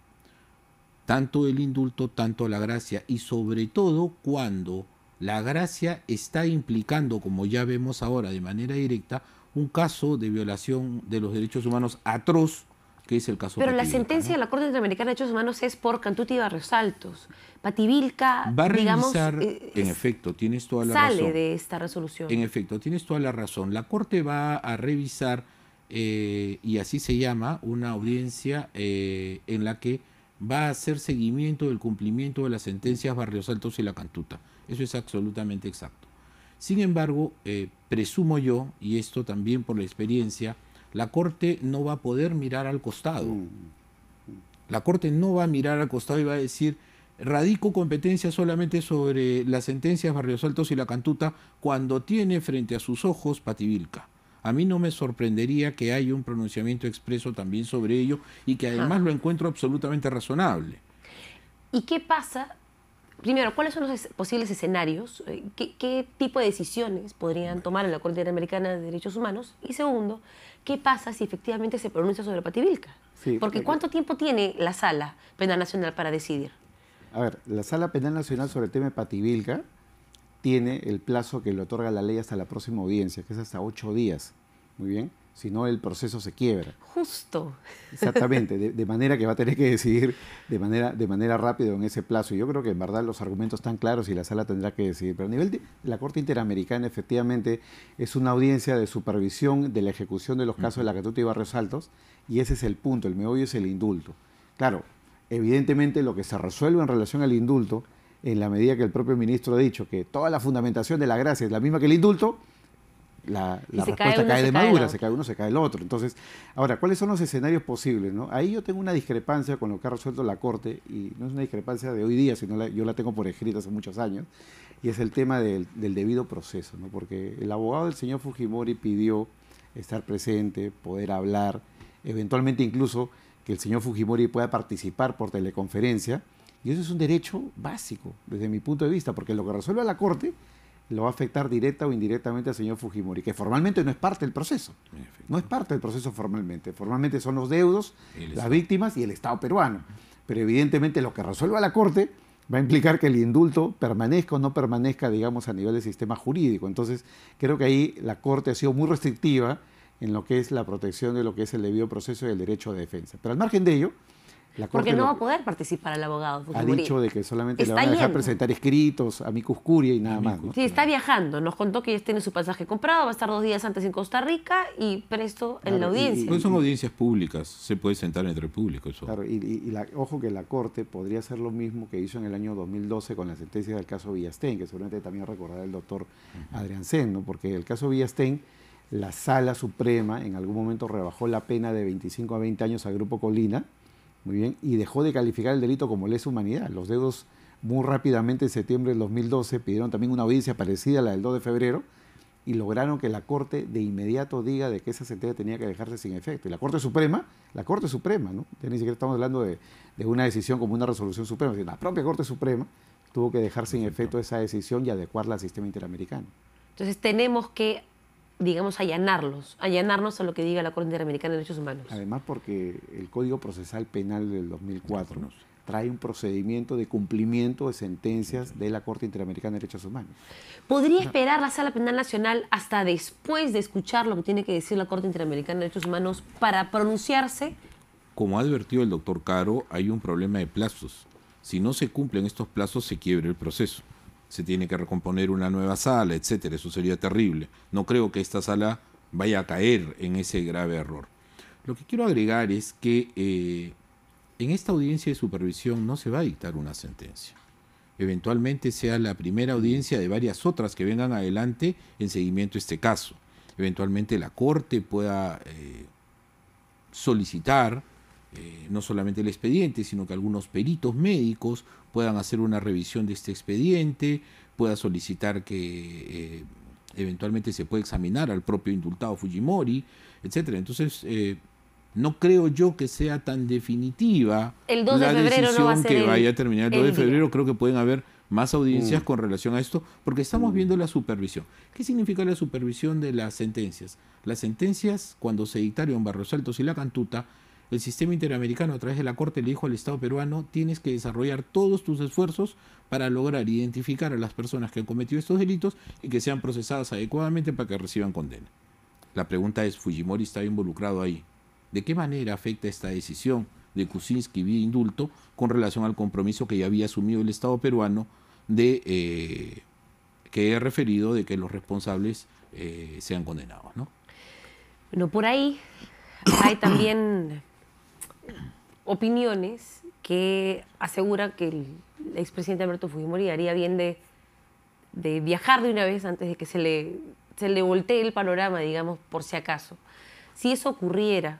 tanto el indulto, tanto la gracia, y sobre todo cuando la gracia está implicando, como ya vemos ahora de manera directa, un caso de violación de los derechos humanos atroz, que es el caso Pero la Pativilca, sentencia ¿no? de la Corte Interamericana de Derechos Humanos es por Cantuta y Barrios Altos. Pativilca, Va a digamos, revisar, en efecto, tienes toda la sale razón. de esta resolución. En efecto, tienes toda la razón. La Corte va a revisar, y así se llama, una audiencia en la que va a hacer seguimiento del cumplimiento de las sentencias Barrios Altos y La Cantuta. Eso es absolutamente exacto. Sin embargo, presumo yo, y esto también por la experiencia, la Corte no va a poder mirar al costado. La Corte no va a mirar al costado y va a decir, radico competencia solamente sobre las sentencias Barrios Altos y La Cantuta cuando tiene frente a sus ojos Pativilca. A mí no me sorprendería que haya un pronunciamiento expreso también sobre ello y que además lo encuentro absolutamente razonable. ¿Y qué pasa? Primero, ¿cuáles son los posibles escenarios? ¿Qué tipo de decisiones podrían tomar en la Corte Interamericana de Derechos Humanos? Y segundo, ¿qué pasa si efectivamente se pronuncia sobre Pativilca? Sí, Porque ¿cuánto tiempo tiene la Sala Penal Nacional para decidir? A ver, la Sala Penal Nacional sobre el tema de Pativilca tiene el plazo que le otorga la ley hasta la próxima audiencia, que es hasta 8 días. Muy bien. Si no, el proceso se quiebra. Justo. Exactamente, de manera que va a tener que decidir de manera rápida en ese plazo. Yo creo que en verdad los argumentos están claros y la Sala tendrá que decidir. Pero a nivel de la Corte Interamericana, efectivamente, es una audiencia de supervisión de la ejecución de los casos de La Cantuta y Barrios Altos, y ese es el punto, el meollo es el indulto. Claro, evidentemente lo que se resuelve en relación al indulto, en la medida que el propio ministro ha dicho que toda la fundamentación de la gracia es la misma que el indulto, la respuesta cae de madura, se cae uno, se cae el otro. Entonces, ahora, ¿cuáles son los escenarios posibles, no? Ahí yo tengo una discrepancia con lo que ha resuelto la Corte, y no es una discrepancia de hoy día, sino yo la tengo por escrito hace muchos años, y es el tema del debido proceso, ¿no? Porque el abogado del señor Fujimori pidió estar presente, poder hablar, eventualmente incluso que el señor Fujimori pueda participar por teleconferencia, y eso es un derecho básico desde mi punto de vista, porque lo que resuelve la Corte lo va a afectar directa o indirectamente al señor Fujimori, que formalmente no es parte del proceso. No es parte del proceso formalmente. Formalmente son los deudos, las víctimas y el Estado peruano. Pero evidentemente lo que resuelva la Corte va a implicar que el indulto permanezca o no permanezca, digamos, a nivel del sistema jurídico. Entonces, creo que ahí la Corte ha sido muy restrictiva en lo que es la protección de lo que es el debido proceso y el derecho de defensa. Pero al margen de ello, la Corte Porque no va a poder participar el abogado Fujimori. ha dicho de que solamente le Está van a dejar yendo. presentar escritos, amicus curiae y nada más, ¿no? Sí, está viajando. Nos contó que ya tiene su pasaje comprado, va a estar 2 días antes en Costa Rica y presto en la Claro, audiencia. Pues son audiencias públicas, se puede sentar entre el público. Eso. Claro, ojo que la Corte podría hacer lo mismo que hizo en el año 2012 con la sentencia del caso Villastén, que seguramente también recordará el doctor Adrián Sen, ¿no? Porque el caso Villastén, la Sala Suprema en algún momento rebajó la pena de 25 a 20 años al Grupo Colina, muy bien, y dejó de calificar el delito como lesa humanidad. Los dedos muy rápidamente en septiembre del 2012 pidieron también una audiencia parecida a la del 2 de febrero y lograron que la Corte de inmediato diga de que esa sentencia tenía que dejarse sin efecto. Y la Corte Suprema, ¿no? Ya ni siquiera estamos hablando de una decisión como una resolución suprema, sino la propia Corte Suprema tuvo que dejar sin efecto esa decisión y adecuarla al sistema interamericano. Entonces tenemos que, digamos, allanarnos a lo que diga la Corte Interamericana de Derechos Humanos. Además, porque el Código Procesal Penal del 2004 trae un procedimiento de cumplimiento de sentencias de la Corte Interamericana de Derechos Humanos. ¿Podría esperar la Sala Penal Nacional hasta después de escuchar lo que tiene que decir la Corte Interamericana de Derechos Humanos para pronunciarse? Como ha advertido el doctor Caro, hay un problema de plazos. Si no se cumplen estos plazos, se quiebra el proceso. Se tiene que recomponer una nueva sala, etcétera. Eso sería terrible. No creo que esta sala vaya a caer en ese grave error. Lo que quiero agregar es que en esta audiencia de supervisión no se va a dictar una sentencia. Eventualmente sea la primera audiencia de varias otras que vengan adelante en seguimiento a este caso. Eventualmente la Corte pueda solicitar no solamente el expediente, sino que algunos peritos médicos puedan hacer una revisión de este expediente, pueda solicitar que eventualmente se pueda examinar al propio indultado Fujimori, etcétera. Entonces, No creo yo que sea tan definitiva El 2 de la febrero no decisión va a ser que el- vaya a terminar el 2 de el día. febrero. Creo que pueden haber más audiencias con relación a esto, porque estamos viendo la supervisión. ¿Qué significa la supervisión de las sentencias? Las sentencias, cuando se dictaron en Barrios Altos y La Cantuta, el sistema interamericano a través de la Corte le dijo al Estado peruano: tienes que desarrollar todos tus esfuerzos para lograr identificar a las personas que han cometido estos delitos y que sean procesadas adecuadamente para que reciban condena. La pregunta es, ¿Fujimori estaba involucrado ahí? ¿De qué manera afecta esta decisión de Kuczynski vía indulto con relación al compromiso que ya había asumido el Estado peruano de que he referido de que los responsables sean condenados, ¿no? Bueno, por ahí hay también opiniones que aseguran que el expresidente Alberto Fujimori haría bien de viajar de una vez antes de que se le voltee el panorama, digamos, por si acaso. Si eso ocurriera,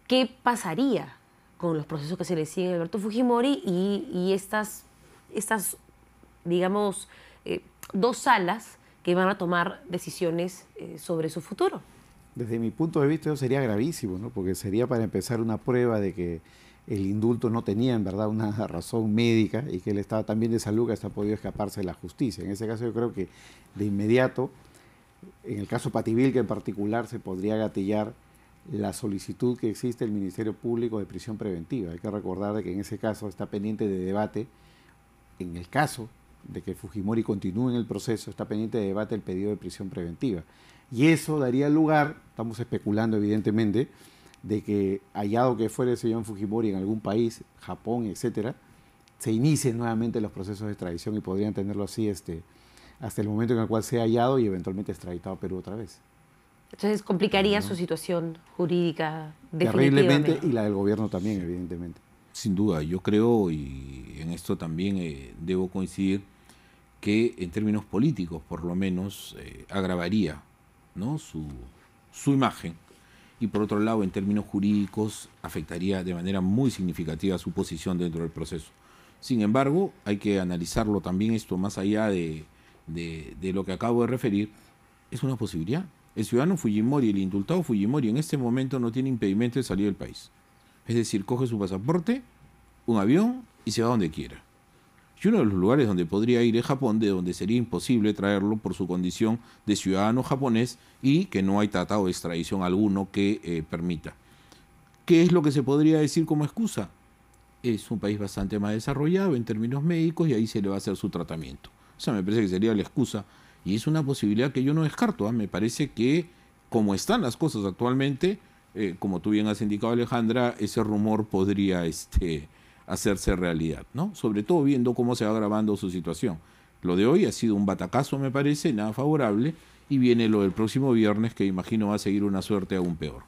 ¿qué pasaría con los procesos que se le siguen a Alberto Fujimori y estas digamos, dos salas que van a tomar decisiones sobre su futuro? Desde mi punto de vista eso sería gravísimo, ¿no? Porque sería, para empezar, una prueba de que el indulto no tenía en verdad una razón médica y que él estaba tan bien de salud que hasta ha podido escaparse de la justicia. En ese caso yo creo que de inmediato, en el caso Pativilca en particular, se podría gatillar la solicitud que existe el Ministerio Público de prisión preventiva. Hay que recordar de que en ese caso está pendiente de debate, en el caso de que Fujimori continúe en el proceso, está pendiente de debate el pedido de prisión preventiva. Y eso daría lugar, estamos especulando evidentemente, de que hallado que fuera el señor Fujimori en algún país, Japón, etcétera, se inicien nuevamente los procesos de extradición y podrían tenerlo así hasta el momento en el cual sea hallado y eventualmente extraditado a Perú otra vez. Entonces complicaría su situación jurídica Terriblemente, definitivamente. y la del gobierno también, evidentemente. Sin duda, yo creo, y en esto también debo coincidir, que en términos políticos, por lo menos, agravaría, ¿no?, su imagen. Y por otro lado, en términos jurídicos, afectaría de manera muy significativa su posición dentro del proceso. Sin embargo, hay que analizarlo también esto más allá de lo que acabo de referir. Es una posibilidad. El ciudadano Fujimori, el indultado Fujimori, en este momento no tiene impedimento de salir del país. Es decir, coge su pasaporte, un avión y se va donde quiera. Y uno de los lugares donde podría ir es Japón, de donde sería imposible traerlo por su condición de ciudadano japonés y que no hay tratado de extradición alguno que permita. ¿Qué es lo que se podría decir como excusa? Es un país bastante más desarrollado en términos médicos y ahí se le va a hacer su tratamiento. O sea, me parece que sería la excusa y es una posibilidad que yo no descarto, ¿eh? Me parece que, como están las cosas actualmente, como tú bien has indicado, Alejandra, ese rumor podría hacerse realidad, ¿no? Sobre todo viendo cómo se va agravando su situación. Lo de hoy ha sido un batacazo, me parece, nada favorable, y viene lo del próximo viernes, que imagino va a seguir una suerte aún peor.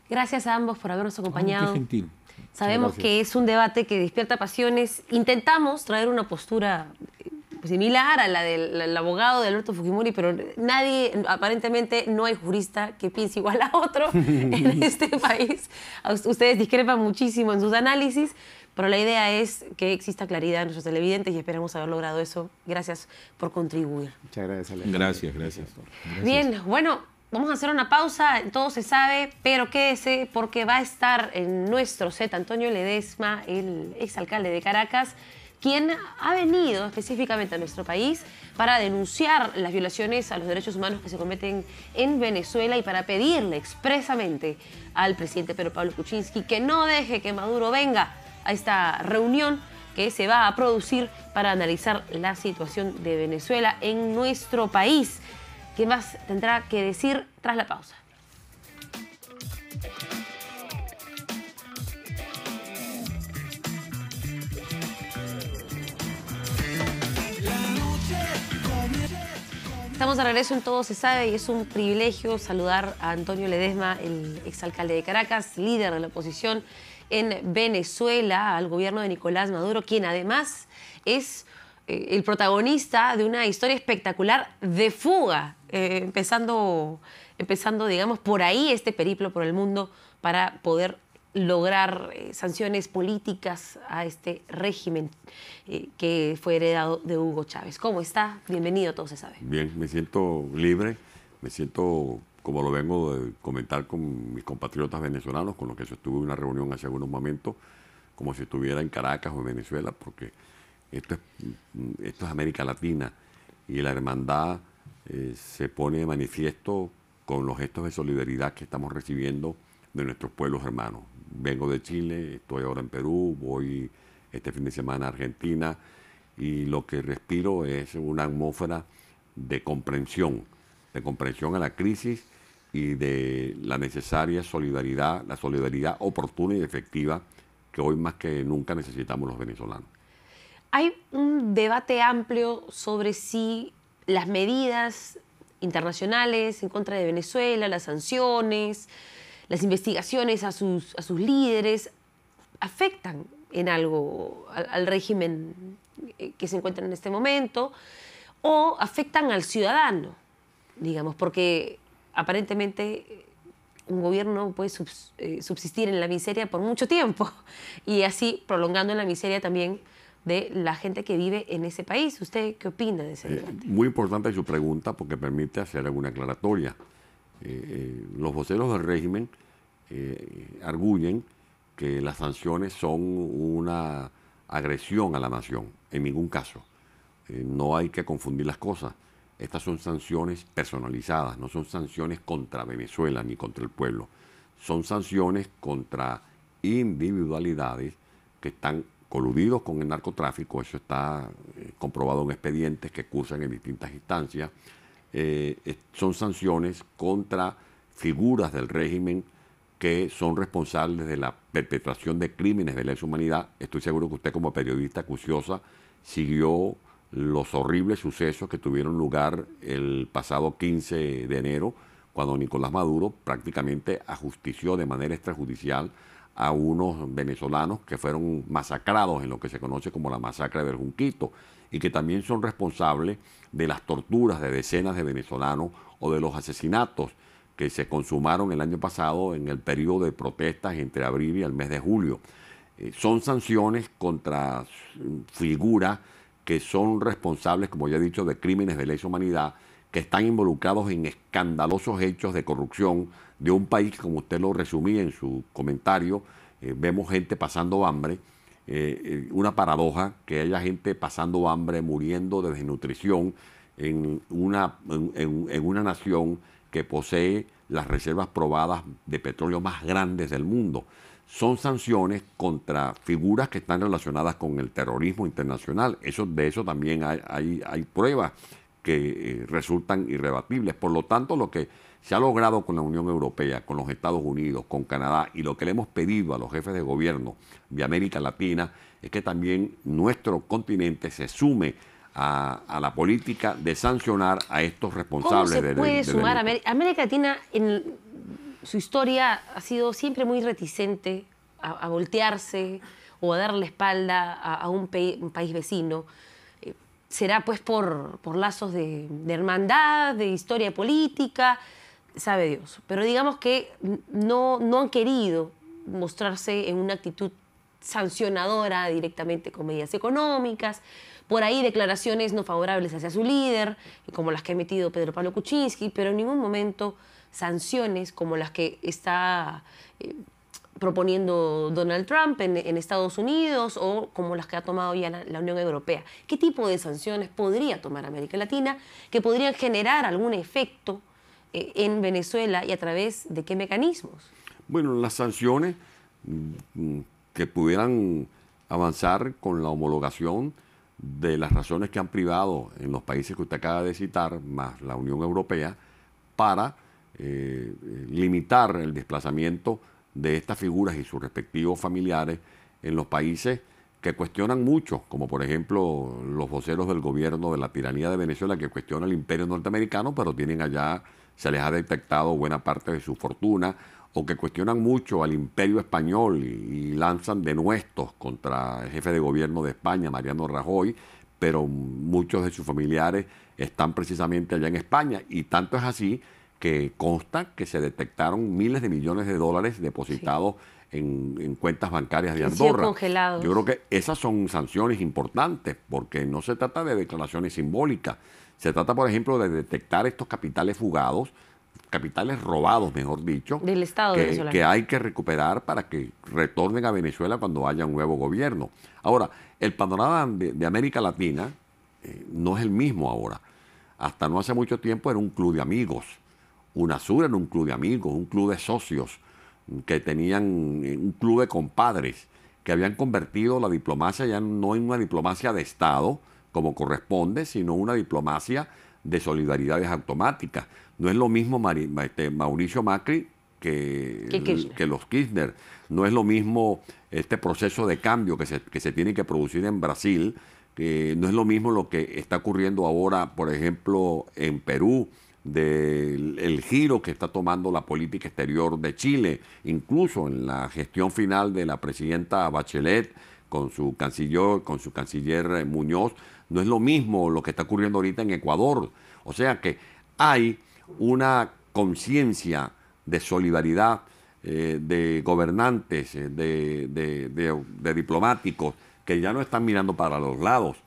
Gracias a ambos por habernos acompañado. Qué gentil. Sabemos Gracias. que es un debate que despierta pasiones. Intentamos traer una postura similar a la del abogado de Alberto Fujimori, pero nadie, aparentemente no hay jurista que piense igual a otro en este país. Ustedes discrepan muchísimo en sus análisis, pero la idea es que exista claridad en nuestros televidentes y esperamos haber logrado eso. Gracias por contribuir. Muchas gracias, Alejandro. Gracias. Bien, bueno, vamos a hacer una pausa, todo se sabe, pero quédese porque va a estar en nuestro set Antonio Ledesma, el exalcalde de Caracas, quien ha venido específicamente a nuestro país para denunciar las violaciones a los derechos humanos que se cometen en Venezuela y para pedirle expresamente al presidente Pedro Pablo Kuczynski que no deje que Maduro venga a esta reunión que se va a producir para analizar la situación de Venezuela en nuestro país. ¿Qué más tendrá que decir tras la pausa? Estamos de regreso en Todo se sabe y es un privilegio saludar a Antonio Ledesma, el exalcalde de Caracas, líder de la oposición en Venezuela, al gobierno de Nicolás Maduro, quien además es el protagonista de una historia espectacular de fuga, empezando, digamos, por ahí este periplo por el mundo para poder lograr sanciones políticas a este régimen que fue heredado de Hugo Chávez. ¿Cómo está? Bienvenido, Todo se sabe. Bien, me siento libre, me siento como lo vengo de comentar con mis compatriotas venezolanos, con los que sostuve una reunión hace algunos momentos, como si estuviera en Caracas o en Venezuela, porque esto es América Latina y la hermandad se pone de manifiesto con los gestos de solidaridad que estamos recibiendo de nuestros pueblos hermanos. Vengo de Chile, estoy ahora en Perú, voy este fin de semana a Argentina y lo que respiro es una atmósfera de comprensión a la crisis y de la necesaria solidaridad, la solidaridad oportuna y efectiva que hoy más que nunca necesitamos los venezolanos. Hay un debate amplio sobre si las medidas internacionales en contra de Venezuela, las sanciones, las investigaciones a sus líderes, afectan en algo al régimen que se encuentra en este momento o afectan al ciudadano, digamos, porque aparentemente un gobierno puede subsistir en la miseria por mucho tiempo y así prolongando la miseria también de la gente que vive en ese país. ¿Usted qué opina de ese debate? Muy importante su pregunta porque permite hacer alguna aclaratoria. Los voceros del régimen arguyen que las sanciones son una agresión a la nación. En ningún caso. No hay que confundir las cosas. Estas son sanciones personalizadas, no son sanciones contra Venezuela ni contra el pueblo. Son sanciones contra individualidades que están coludidos con el narcotráfico, eso está comprobado en expedientes que cursan en distintas instancias. Son sanciones contra figuras del régimen que son responsables de la perpetración de crímenes de lesa humanidad. Estoy seguro que usted como periodista acuciosa siguió los horribles sucesos que tuvieron lugar el pasado 15 de enero, cuando Nicolás Maduro prácticamente ajustició de manera extrajudicial a unos venezolanos que fueron masacrados en lo que se conoce como la masacre del Junquito y que también son responsables de las torturas de decenas de venezolanos o de los asesinatos que se consumaron el año pasado en el periodo de protestas entre abril y el mes de julio. Son sanciones contra figuras que son responsables, como ya he dicho, de crímenes de lesa humanidad, que están involucrados en escandalosos hechos de corrupción de un país, como usted lo resumía en su comentario. Vemos gente pasando hambre, una paradoja que haya gente pasando hambre, muriendo de desnutrición en una nación que posee las reservas probadas de petróleo más grandes del mundo. Son sanciones contra figuras que están relacionadas con el terrorismo internacional. De eso también hay pruebas que resultan irrebatibles. Por lo tanto, lo que se ha logrado con la Unión Europea, con los Estados Unidos, con Canadá, y lo que le hemos pedido a los jefes de gobierno de América Latina, es que también nuestro continente se sume a la política de sancionar a estos responsables. ¿Cómo se puede sumar? América Latina en su historia ha sido siempre muy reticente a voltearse o a darle la espalda a un país vecino. Será pues por lazos de hermandad, de historia política, sabe Dios. Pero digamos que no han querido mostrarse en una actitud sancionadora directamente con medidas económicas. Por ahí declaraciones no favorables hacia su líder, como las que ha emitido Pedro Pablo Kuczynski, pero en ningún momento sanciones como las que está proponiendo Donald Trump en Estados Unidos o como las que ha tomado ya la Unión Europea. ¿Qué tipo de sanciones podría tomar América Latina que podrían generar algún efecto en Venezuela y a través de qué mecanismos? Bueno, las sanciones que pudieran avanzar con la homologación de las razones que han privado en los países que usted acaba de citar, más la Unión Europea, para limitar el desplazamiento de estas figuras y sus respectivos familiares en los países que cuestionan mucho, como por ejemplo los voceros del gobierno de la tiranía de Venezuela, que cuestionan el imperio norteamericano, pero tienen allá, se les ha detectado buena parte de su fortuna, o que cuestionan mucho al imperio español y lanzan denuestos contra el jefe de gobierno de España, Mariano Rajoy, pero muchos de sus familiares están precisamente allá en España, y tanto es así que consta que se detectaron miles de millones de dólares depositados en cuentas bancarias de Andorra. Congelados. Yo creo que esas son sanciones importantes, porque no se trata de declaraciones simbólicas. Se trata, por ejemplo, de detectar estos capitales fugados capitales robados, mejor dicho, del Estado venezolano, que hay que recuperar para que retornen a Venezuela cuando haya un nuevo gobierno. Ahora, el panorama de América Latina no es el mismo ahora. Hasta no hace mucho tiempo era un club de amigos. UNASUR era un club de amigos, un club de socios que tenían un club de compadres que habían convertido la diplomacia ya no en una diplomacia de Estado, como corresponde, sino una diplomacia de solidaridades automáticas. No es lo mismo Mauricio Macri que los Kirchner. No es lo mismo este proceso de cambio que se tiene que producir en Brasil, que no es lo mismo lo que está ocurriendo ahora, por ejemplo, en Perú, del giro que está tomando la política exterior de Chile, incluso en la gestión final de la presidenta Bachelet con su canciller Muñoz. No es lo mismo lo que está ocurriendo ahorita en Ecuador. O sea que hay una conciencia de solidaridad de gobernantes, de diplomáticos, que ya no están mirando para los lados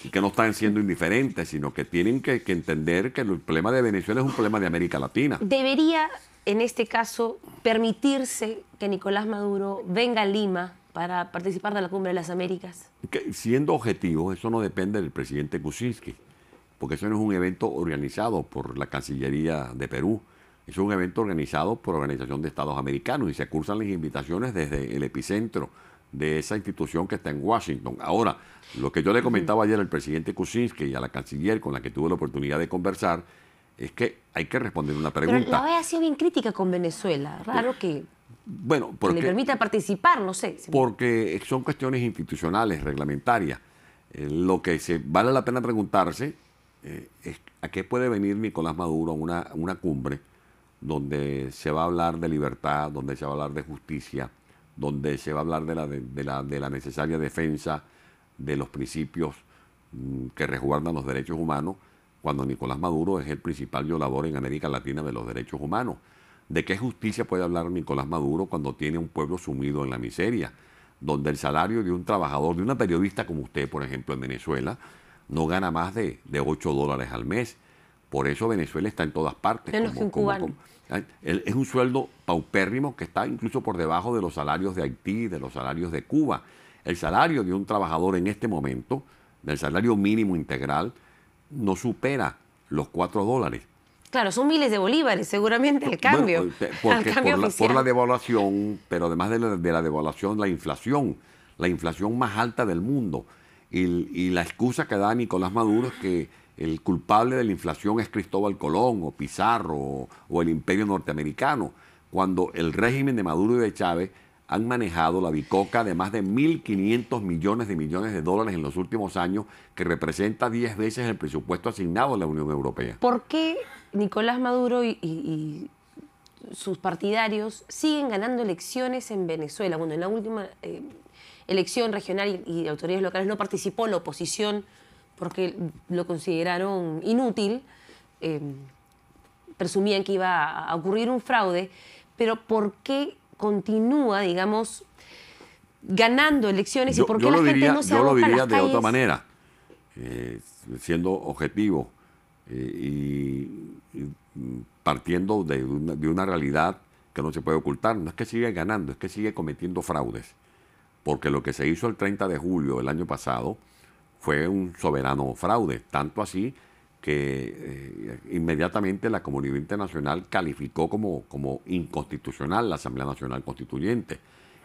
y que no están siendo indiferentes, sino que tienen que entender que el problema de Venezuela es un problema de América Latina. ¿Debería, en este caso, permitirse que Nicolás Maduro venga a Lima para participar de la Cumbre de las Américas? Siendo objetivo, eso no depende del presidente Kuczynski, porque eso no es un evento organizado por la Cancillería de Perú. Es un evento organizado por la Organización de Estados Americanos y se cursan las invitaciones desde el epicentro de esa institución que está en Washington. Ahora, lo que yo le comentaba ayer al presidente Kuczynski y a la canciller con la que tuve la oportunidad de conversar es que hay que responder una pregunta. Pero la OEA ha sido bien crítica con Venezuela. Raro que le permita participar, no sé. Porque son cuestiones institucionales, reglamentarias. Lo que vale la pena preguntarse es a qué puede venir Nicolás Maduro a una cumbre donde se va a hablar de libertad, donde se va a hablar de justicia, donde se va a hablar de la necesaria defensa de los principios que resguardan los derechos humanos, cuando Nicolás Maduro es el principal violador en América Latina de los derechos humanos. ¿De qué justicia puede hablar Nicolás Maduro cuando tiene un pueblo sumido en la miseria? Donde el salario de un trabajador, de una periodista como usted, por ejemplo, en Venezuela, no gana más de $8 al mes. Por eso Venezuela está en todas partes. Menos que un cubano. Es un sueldo paupérrimo que está incluso por debajo de los salarios de Haití, de los salarios de Cuba. El salario de un trabajador en este momento, del salario mínimo integral, no supera los $4. Claro, son miles de bolívares, seguramente, el cambio. Bueno, por la devaluación, pero además de la devaluación, la inflación más alta del mundo. Y la excusa que da Nicolás Maduro es que el culpable de la inflación es Cristóbal Colón o Pizarro o el Imperio norteamericano, cuando el régimen de Maduro y de Chávez han manejado la bicoca de más de 1.500 millones de dólares en los últimos años, que representa 10 veces el presupuesto asignado a la Unión Europea. ¿Por qué Nicolás Maduro y sus partidarios siguen ganando elecciones en Venezuela? Bueno, en la última elección regional y de autoridades locales no participó la oposición porque lo consideraron inútil, presumían que iba a ocurrir un fraude, pero ¿por qué continúa, digamos, ganando elecciones y por qué la gente no se aboca a las calles? Yo lo diría de otra manera, siendo objetivo y partiendo de una realidad que no se puede ocultar. No es que sigue ganando, es que sigue cometiendo fraudes, porque lo que se hizo el 30 de julio del año pasado fue un soberano fraude, tanto así que inmediatamente la comunidad internacional calificó como inconstitucional la Asamblea Nacional Constituyente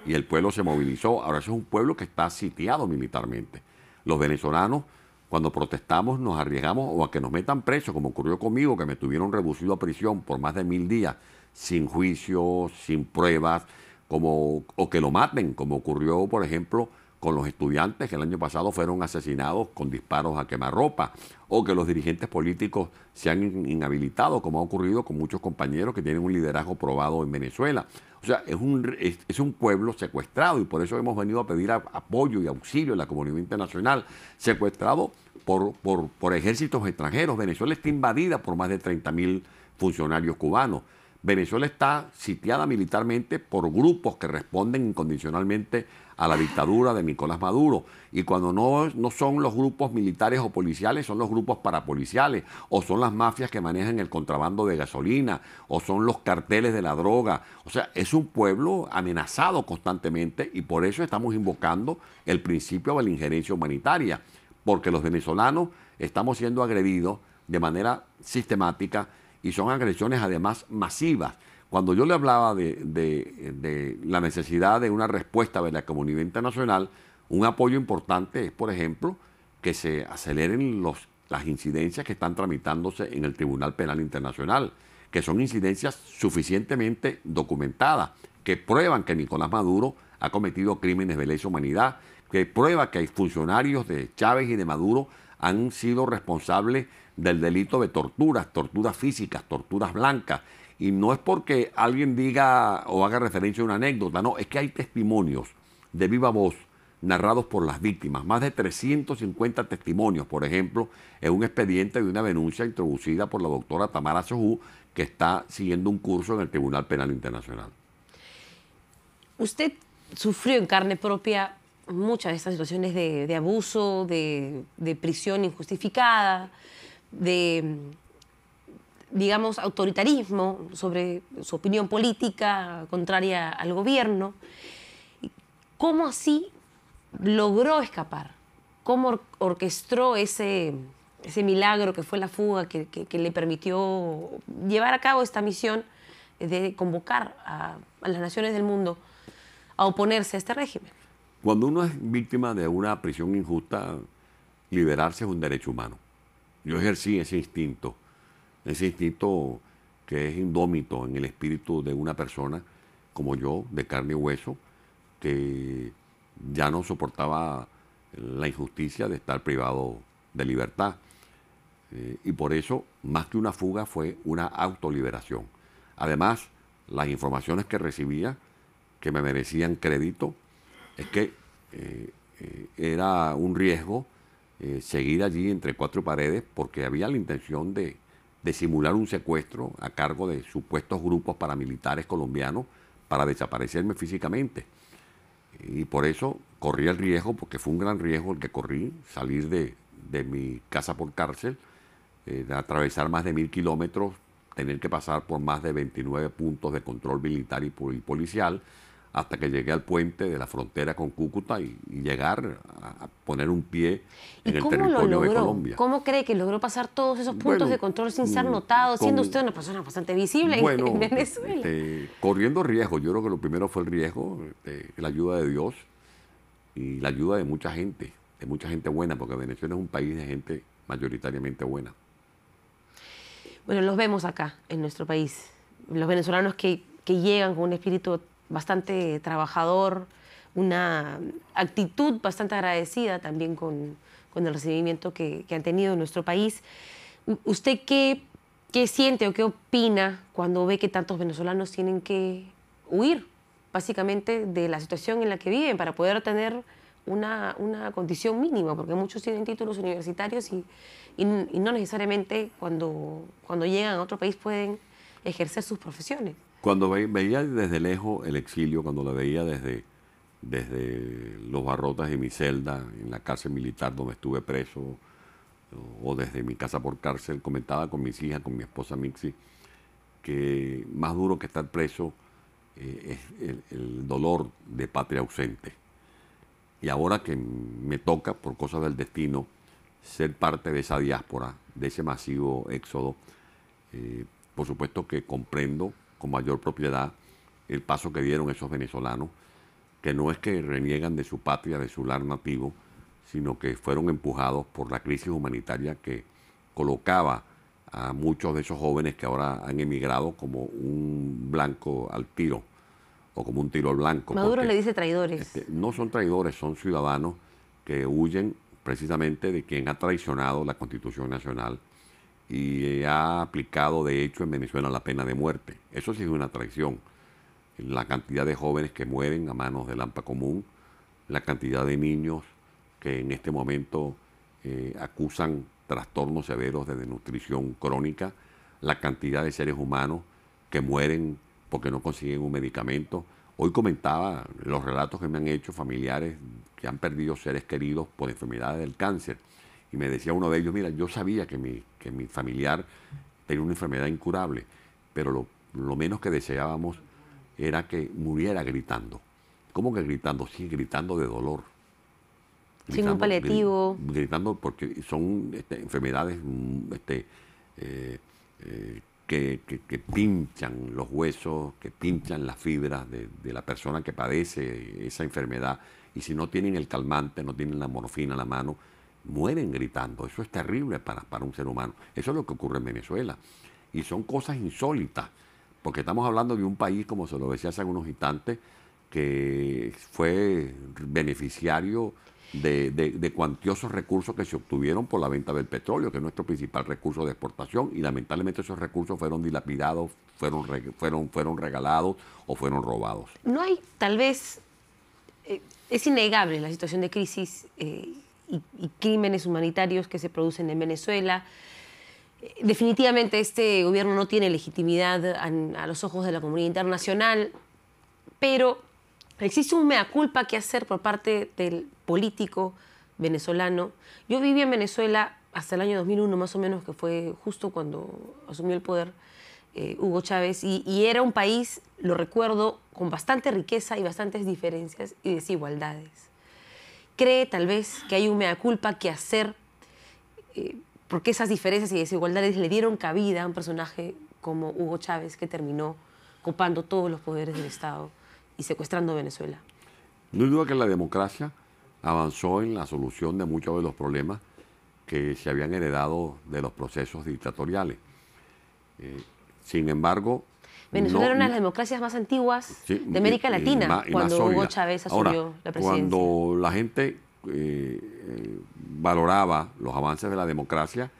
y el pueblo se movilizó. Ahora eso es un pueblo que está sitiado militarmente. Los venezolanos, cuando protestamos, nos arriesgamos o a que nos metan presos, como ocurrió conmigo, que me tuvieron reducido a prisión por más de 1000 días, sin juicio, sin pruebas, o que lo maten, como ocurrió, por ejemplo, con los estudiantes que el año pasado fueron asesinados con disparos a quemarropa, o que los dirigentes políticos se han inhabilitado, como ha ocurrido con muchos compañeros que tienen un liderazgo probado en Venezuela. O sea, es un pueblo secuestrado y por eso hemos venido a pedir apoyo y auxilio a la comunidad internacional, secuestrado por ejércitos extranjeros. Venezuela está invadida por más de 30.000 funcionarios cubanos. Venezuela está sitiada militarmente por grupos que responden incondicionalmente a la dictadura de Nicolás Maduro. Y cuando no son los grupos militares o policiales, son los grupos parapoliciales, o son las mafias que manejan el contrabando de gasolina, o son los carteles de la droga. O sea, es un pueblo amenazado constantemente y por eso estamos invocando el principio de la injerencia humanitaria, porque los venezolanos estamos siendo agredidos de manera sistemática y son agresiones además masivas. Cuando yo le hablaba de la necesidad de una respuesta de la comunidad internacional, un apoyo importante es, por ejemplo, que se aceleren las incidencias que están tramitándose en el Tribunal Penal Internacional, que son incidencias suficientemente documentadas, que prueban que Nicolás Maduro ha cometido crímenes de lesa humanidad, que prueba que hay funcionarios de Chávez y de Maduro han sido responsables del delito de torturas físicas, torturas blancas. Y no es porque alguien diga o haga referencia a una anécdota, no, es que hay testimonios de viva voz narrados por las víctimas, más de 350 testimonios, por ejemplo, en un expediente de una denuncia introducida por la doctora Tamara Sojú, que está siguiendo un curso en el Tribunal Penal Internacional. Usted sufrió en carne propia muchas de estas situaciones de abuso, de prisión injustificada, de, digamos, autoritarismo sobre su opinión política contraria al gobierno. ¿Cómo así logró escapar? ¿Cómo orquestó ese milagro que fue la fuga que le permitió llevar a cabo esta misión de convocar a las naciones del mundo a oponerse a este régimen? Cuando uno es víctima de una prisión injusta, liberarse es un derecho humano. Yo ejercí ese instinto que es indómito en el espíritu de una persona como yo, de carne y hueso, que ya no soportaba la injusticia de estar privado de libertad. Y por eso, más que una fuga, fue una autoliberación. Además, las informaciones que recibía, que me merecían crédito, es que era un riesgo seguir allí entre cuatro paredes, porque había la intención de simular un secuestro a cargo de supuestos grupos paramilitares colombianos para desaparecerme físicamente. Y por eso corrí el riesgo, porque fue un gran riesgo el que corrí, salir de mi casa por cárcel, de atravesar más de 1000 kilómetros, tener que pasar por más de 29 puntos de control militar y policial, hasta que llegué al puente de la frontera con Cúcuta y llegar a poner un pie en el territorio de Colombia. ¿Cómo cree que logró pasar todos esos puntos de control sin ser notado, siendo usted una persona bastante visible en Venezuela? Corriendo riesgo. Yo creo que lo primero fue el riesgo, la ayuda de Dios y la ayuda de mucha gente buena, porque Venezuela es un país de gente mayoritariamente buena. Bueno, los vemos acá, en nuestro país. Los venezolanos que llegan con un espíritu bastante trabajador, una actitud bastante agradecida también con el recibimiento que han tenido en nuestro país. ¿Usted qué siente o qué opina cuando ve que tantos venezolanos tienen que huir, básicamente, de la situación en la que viven para poder tener una condición mínima? Porque muchos tienen títulos universitarios y no necesariamente cuando llegan a otro país pueden ejercer sus profesiones. Cuando veía desde lejos el exilio, cuando lo veía desde los barrotes de mi celda, en la cárcel militar donde estuve preso, o desde mi casa por cárcel, comentaba con mis hijas, con mi esposa Mixi, que más duro que estar preso es el dolor de patria ausente. Y ahora que me toca, por cosas del destino, ser parte de esa diáspora, de ese masivo éxodo, por supuesto que comprendo con mayor propiedad el paso que dieron esos venezolanos, que no es que reniegan de su patria, de su lar nativo, sino que fueron empujados por la crisis humanitaria que colocaba a muchos de esos jóvenes que ahora han emigrado como un blanco al tiro, o como un tiro al blanco. Maduro le dice traidores. No son traidores, son ciudadanos que huyen precisamente de quien ha traicionado la Constitución Nacional y ha aplicado, de hecho, en Venezuela la pena de muerte. Eso sí es una traición. La cantidad de jóvenes que mueren a manos del AMPA común, la cantidad de niños que en este momento acusan trastornos severos de desnutrición crónica, la cantidad de seres humanos que mueren porque no consiguen un medicamento, Hoy comentaba los relatos que me han hecho familiares que han perdido seres queridos por enfermedades del cáncer. Y me decía uno de ellos, mira, yo sabía que mi familiar tenía una enfermedad incurable, pero lo menos que deseábamos era que muriera gritando. ¿Cómo que gritando? Sí, gritando de dolor. Sin un paliativo. Gritando porque son enfermedades que pinchan los huesos, que pinchan las fibras de la persona que padece esa enfermedad. Y si no tienen el calmante, no tienen la morfina a la mano, mueren gritando. Eso es terrible para un ser humano. Eso es lo que ocurre en Venezuela. Y son cosas insólitas, porque estamos hablando de un país, como se lo decía hace algunos instantes, que fue beneficiario de cuantiosos recursos que se obtuvieron por la venta del petróleo, que es nuestro principal recurso de exportación, y lamentablemente esos recursos fueron dilapidados, fueron regalados o fueron robados. No hay, tal vez, es innegable la situación de crisis y crímenes humanitarios que se producen en Venezuela. Definitivamente este gobierno no tiene legitimidad a los ojos de la comunidad internacional, pero existe un mea culpa que hacer por parte del político venezolano. Yo viví en Venezuela hasta el año 2001, más o menos, que fue justo cuando asumió el poder Hugo Chávez, y era un país, lo recuerdo, con bastante riqueza y bastantes diferencias y desigualdades. ¿Cree tal vez que hay un mea culpa que hacer porque esas diferencias y desigualdades le dieron cabida a un personaje como Hugo Chávez, que terminó copando todos los poderes del Estado y secuestrando Venezuela? No hay duda que la democracia avanzó en la solución de muchos de los problemas que se habían heredado de los procesos dictatoriales. Sin embargo... Venezuela era una de las democracias más antiguas de América Latina cuando Hugo Chávez asumió la presidencia. Cuando la gente valoraba los avances de la democracia,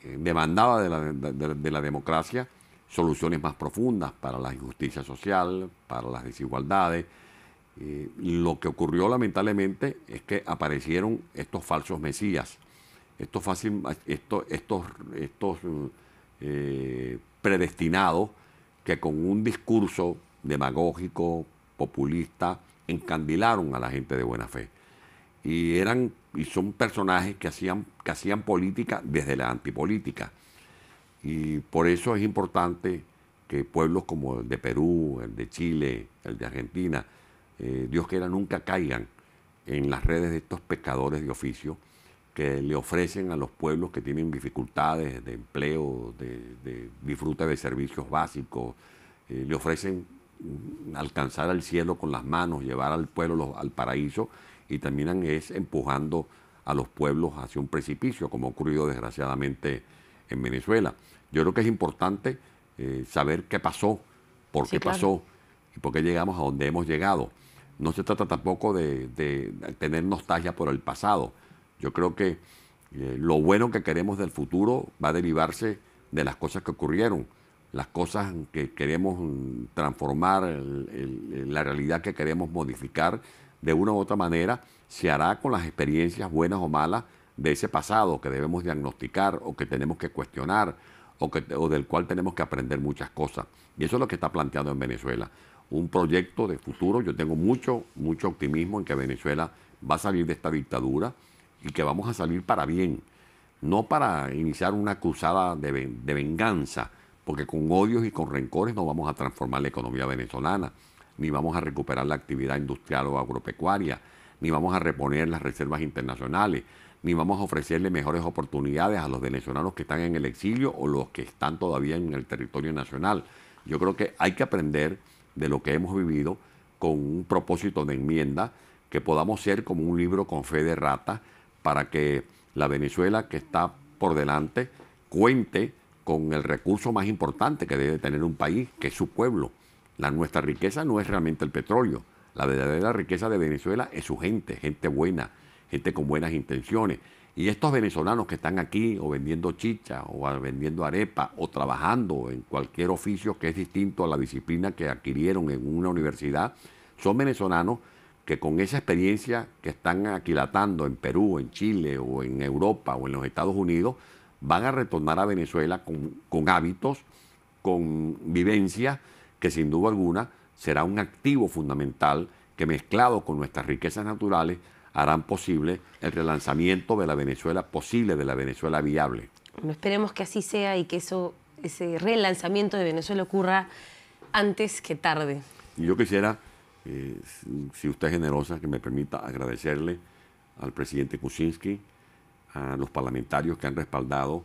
demandaba de la democracia soluciones más profundas para la injusticia social, para las desigualdades. Lo que ocurrió lamentablemente es que aparecieron estos falsos mesías, estos predestinados que con un discurso demagógico, populista, encandilaron a la gente de buena fe. Y son personajes que hacían política desde la antipolítica. Y por eso es importante que pueblos como el de Perú, el de Chile, el de Argentina, Dios quiera nunca caigan en las redes de estos pescadores de oficio que le ofrecen a los pueblos que tienen dificultades de empleo, de disfrute de servicios básicos, le ofrecen alcanzar al cielo con las manos, llevar al pueblo al paraíso, y terminan empujando a los pueblos hacia un precipicio, como ha ocurrido desgraciadamente en Venezuela. Yo creo que es importante saber qué pasó, por qué pasó y por qué llegamos a donde hemos llegado. No se trata tampoco de tener nostalgia por el pasado. Yo creo que lo bueno que queremos del futuro va a derivarse de las cosas que ocurrieron, las cosas que queremos transformar, la realidad que queremos modificar de una u otra manera, se hará con las experiencias buenas o malas de ese pasado que debemos diagnosticar o que tenemos que cuestionar o del cual tenemos que aprender muchas cosas. Y eso es lo que está planteado en Venezuela. Un proyecto de futuro. Yo tengo mucho optimismo en que Venezuela va a salir de esta dictadura y que vamos a salir para bien, no para iniciar una cruzada de venganza, porque con odios y con rencores no vamos a transformar la economía venezolana, ni vamos a recuperar la actividad industrial o agropecuaria, ni vamos a reponer las reservas internacionales, ni vamos a ofrecerle mejores oportunidades a los venezolanos que están en el exilio o los que están todavía en el territorio nacional. Yo creo que hay que aprender de lo que hemos vivido con un propósito de enmienda, que podamos ser como un libro con fe de rata, para que la Venezuela que está por delante cuente con el recurso más importante que debe tener un país, que es su pueblo. Nuestra riqueza no es realmente el petróleo. La verdadera riqueza de Venezuela es su gente, gente buena, gente con buenas intenciones. Y estos venezolanos que están aquí o vendiendo chicha o vendiendo arepa o trabajando en cualquier oficio que es distinto a la disciplina que adquirieron en una universidad, son venezolanos que con esa experiencia que están aquilatando en Perú, en Chile o en Europa o en los Estados Unidos, van a retornar a Venezuela con hábitos, con vivencias que sin duda alguna será un activo fundamental que, mezclado con nuestras riquezas naturales, harán posible el relanzamiento de la Venezuela posible, de la Venezuela viable. Bueno, esperemos que así sea y que ese relanzamiento de Venezuela ocurra antes que tarde. Y yo quisiera, si usted es generosa, que me permita agradecerle al presidente Kuczynski, a los parlamentarios que han respaldado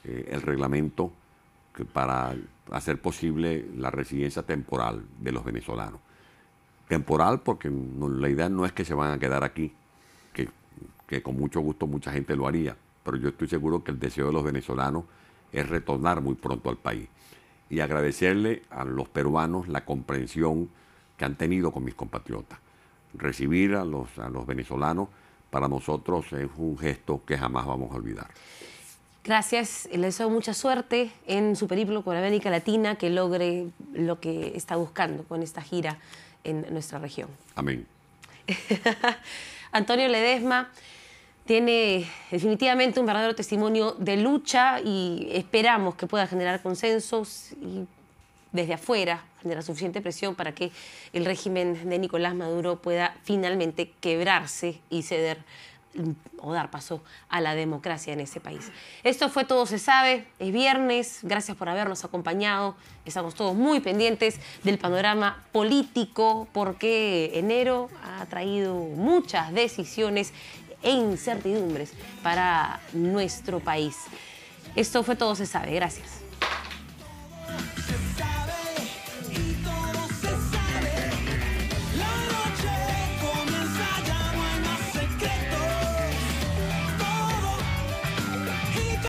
el reglamento para hacer posible la residencia temporal de los venezolanos. Temporal porque la idea no es que se van a quedar aquí, que con mucho gusto mucha gente lo haría, pero yo estoy seguro que el deseo de los venezolanos es retornar muy pronto al país. Y agradecerle a los peruanos la comprensión que han tenido con mis compatriotas. Recibir a los venezolanos para nosotros es un gesto que jamás vamos a olvidar. Gracias, le deseo mucha suerte en su periplo por América Latina, que logre lo que está buscando con esta gira en nuestra región. Amén. Antonio Ledesma tiene definitivamente un verdadero testimonio de lucha y esperamos que pueda generar consensos y desde afuera generar suficiente presión para que el régimen de Nicolás Maduro pueda finalmente quebrarse y ceder o dar paso a la democracia en ese país. Esto fue Todo se sabe, es viernes, gracias por habernos acompañado, estamos todos muy pendientes del panorama político porque enero ha traído muchas decisiones e incertidumbres para nuestro país. Esto fue Todo se sabe, gracias.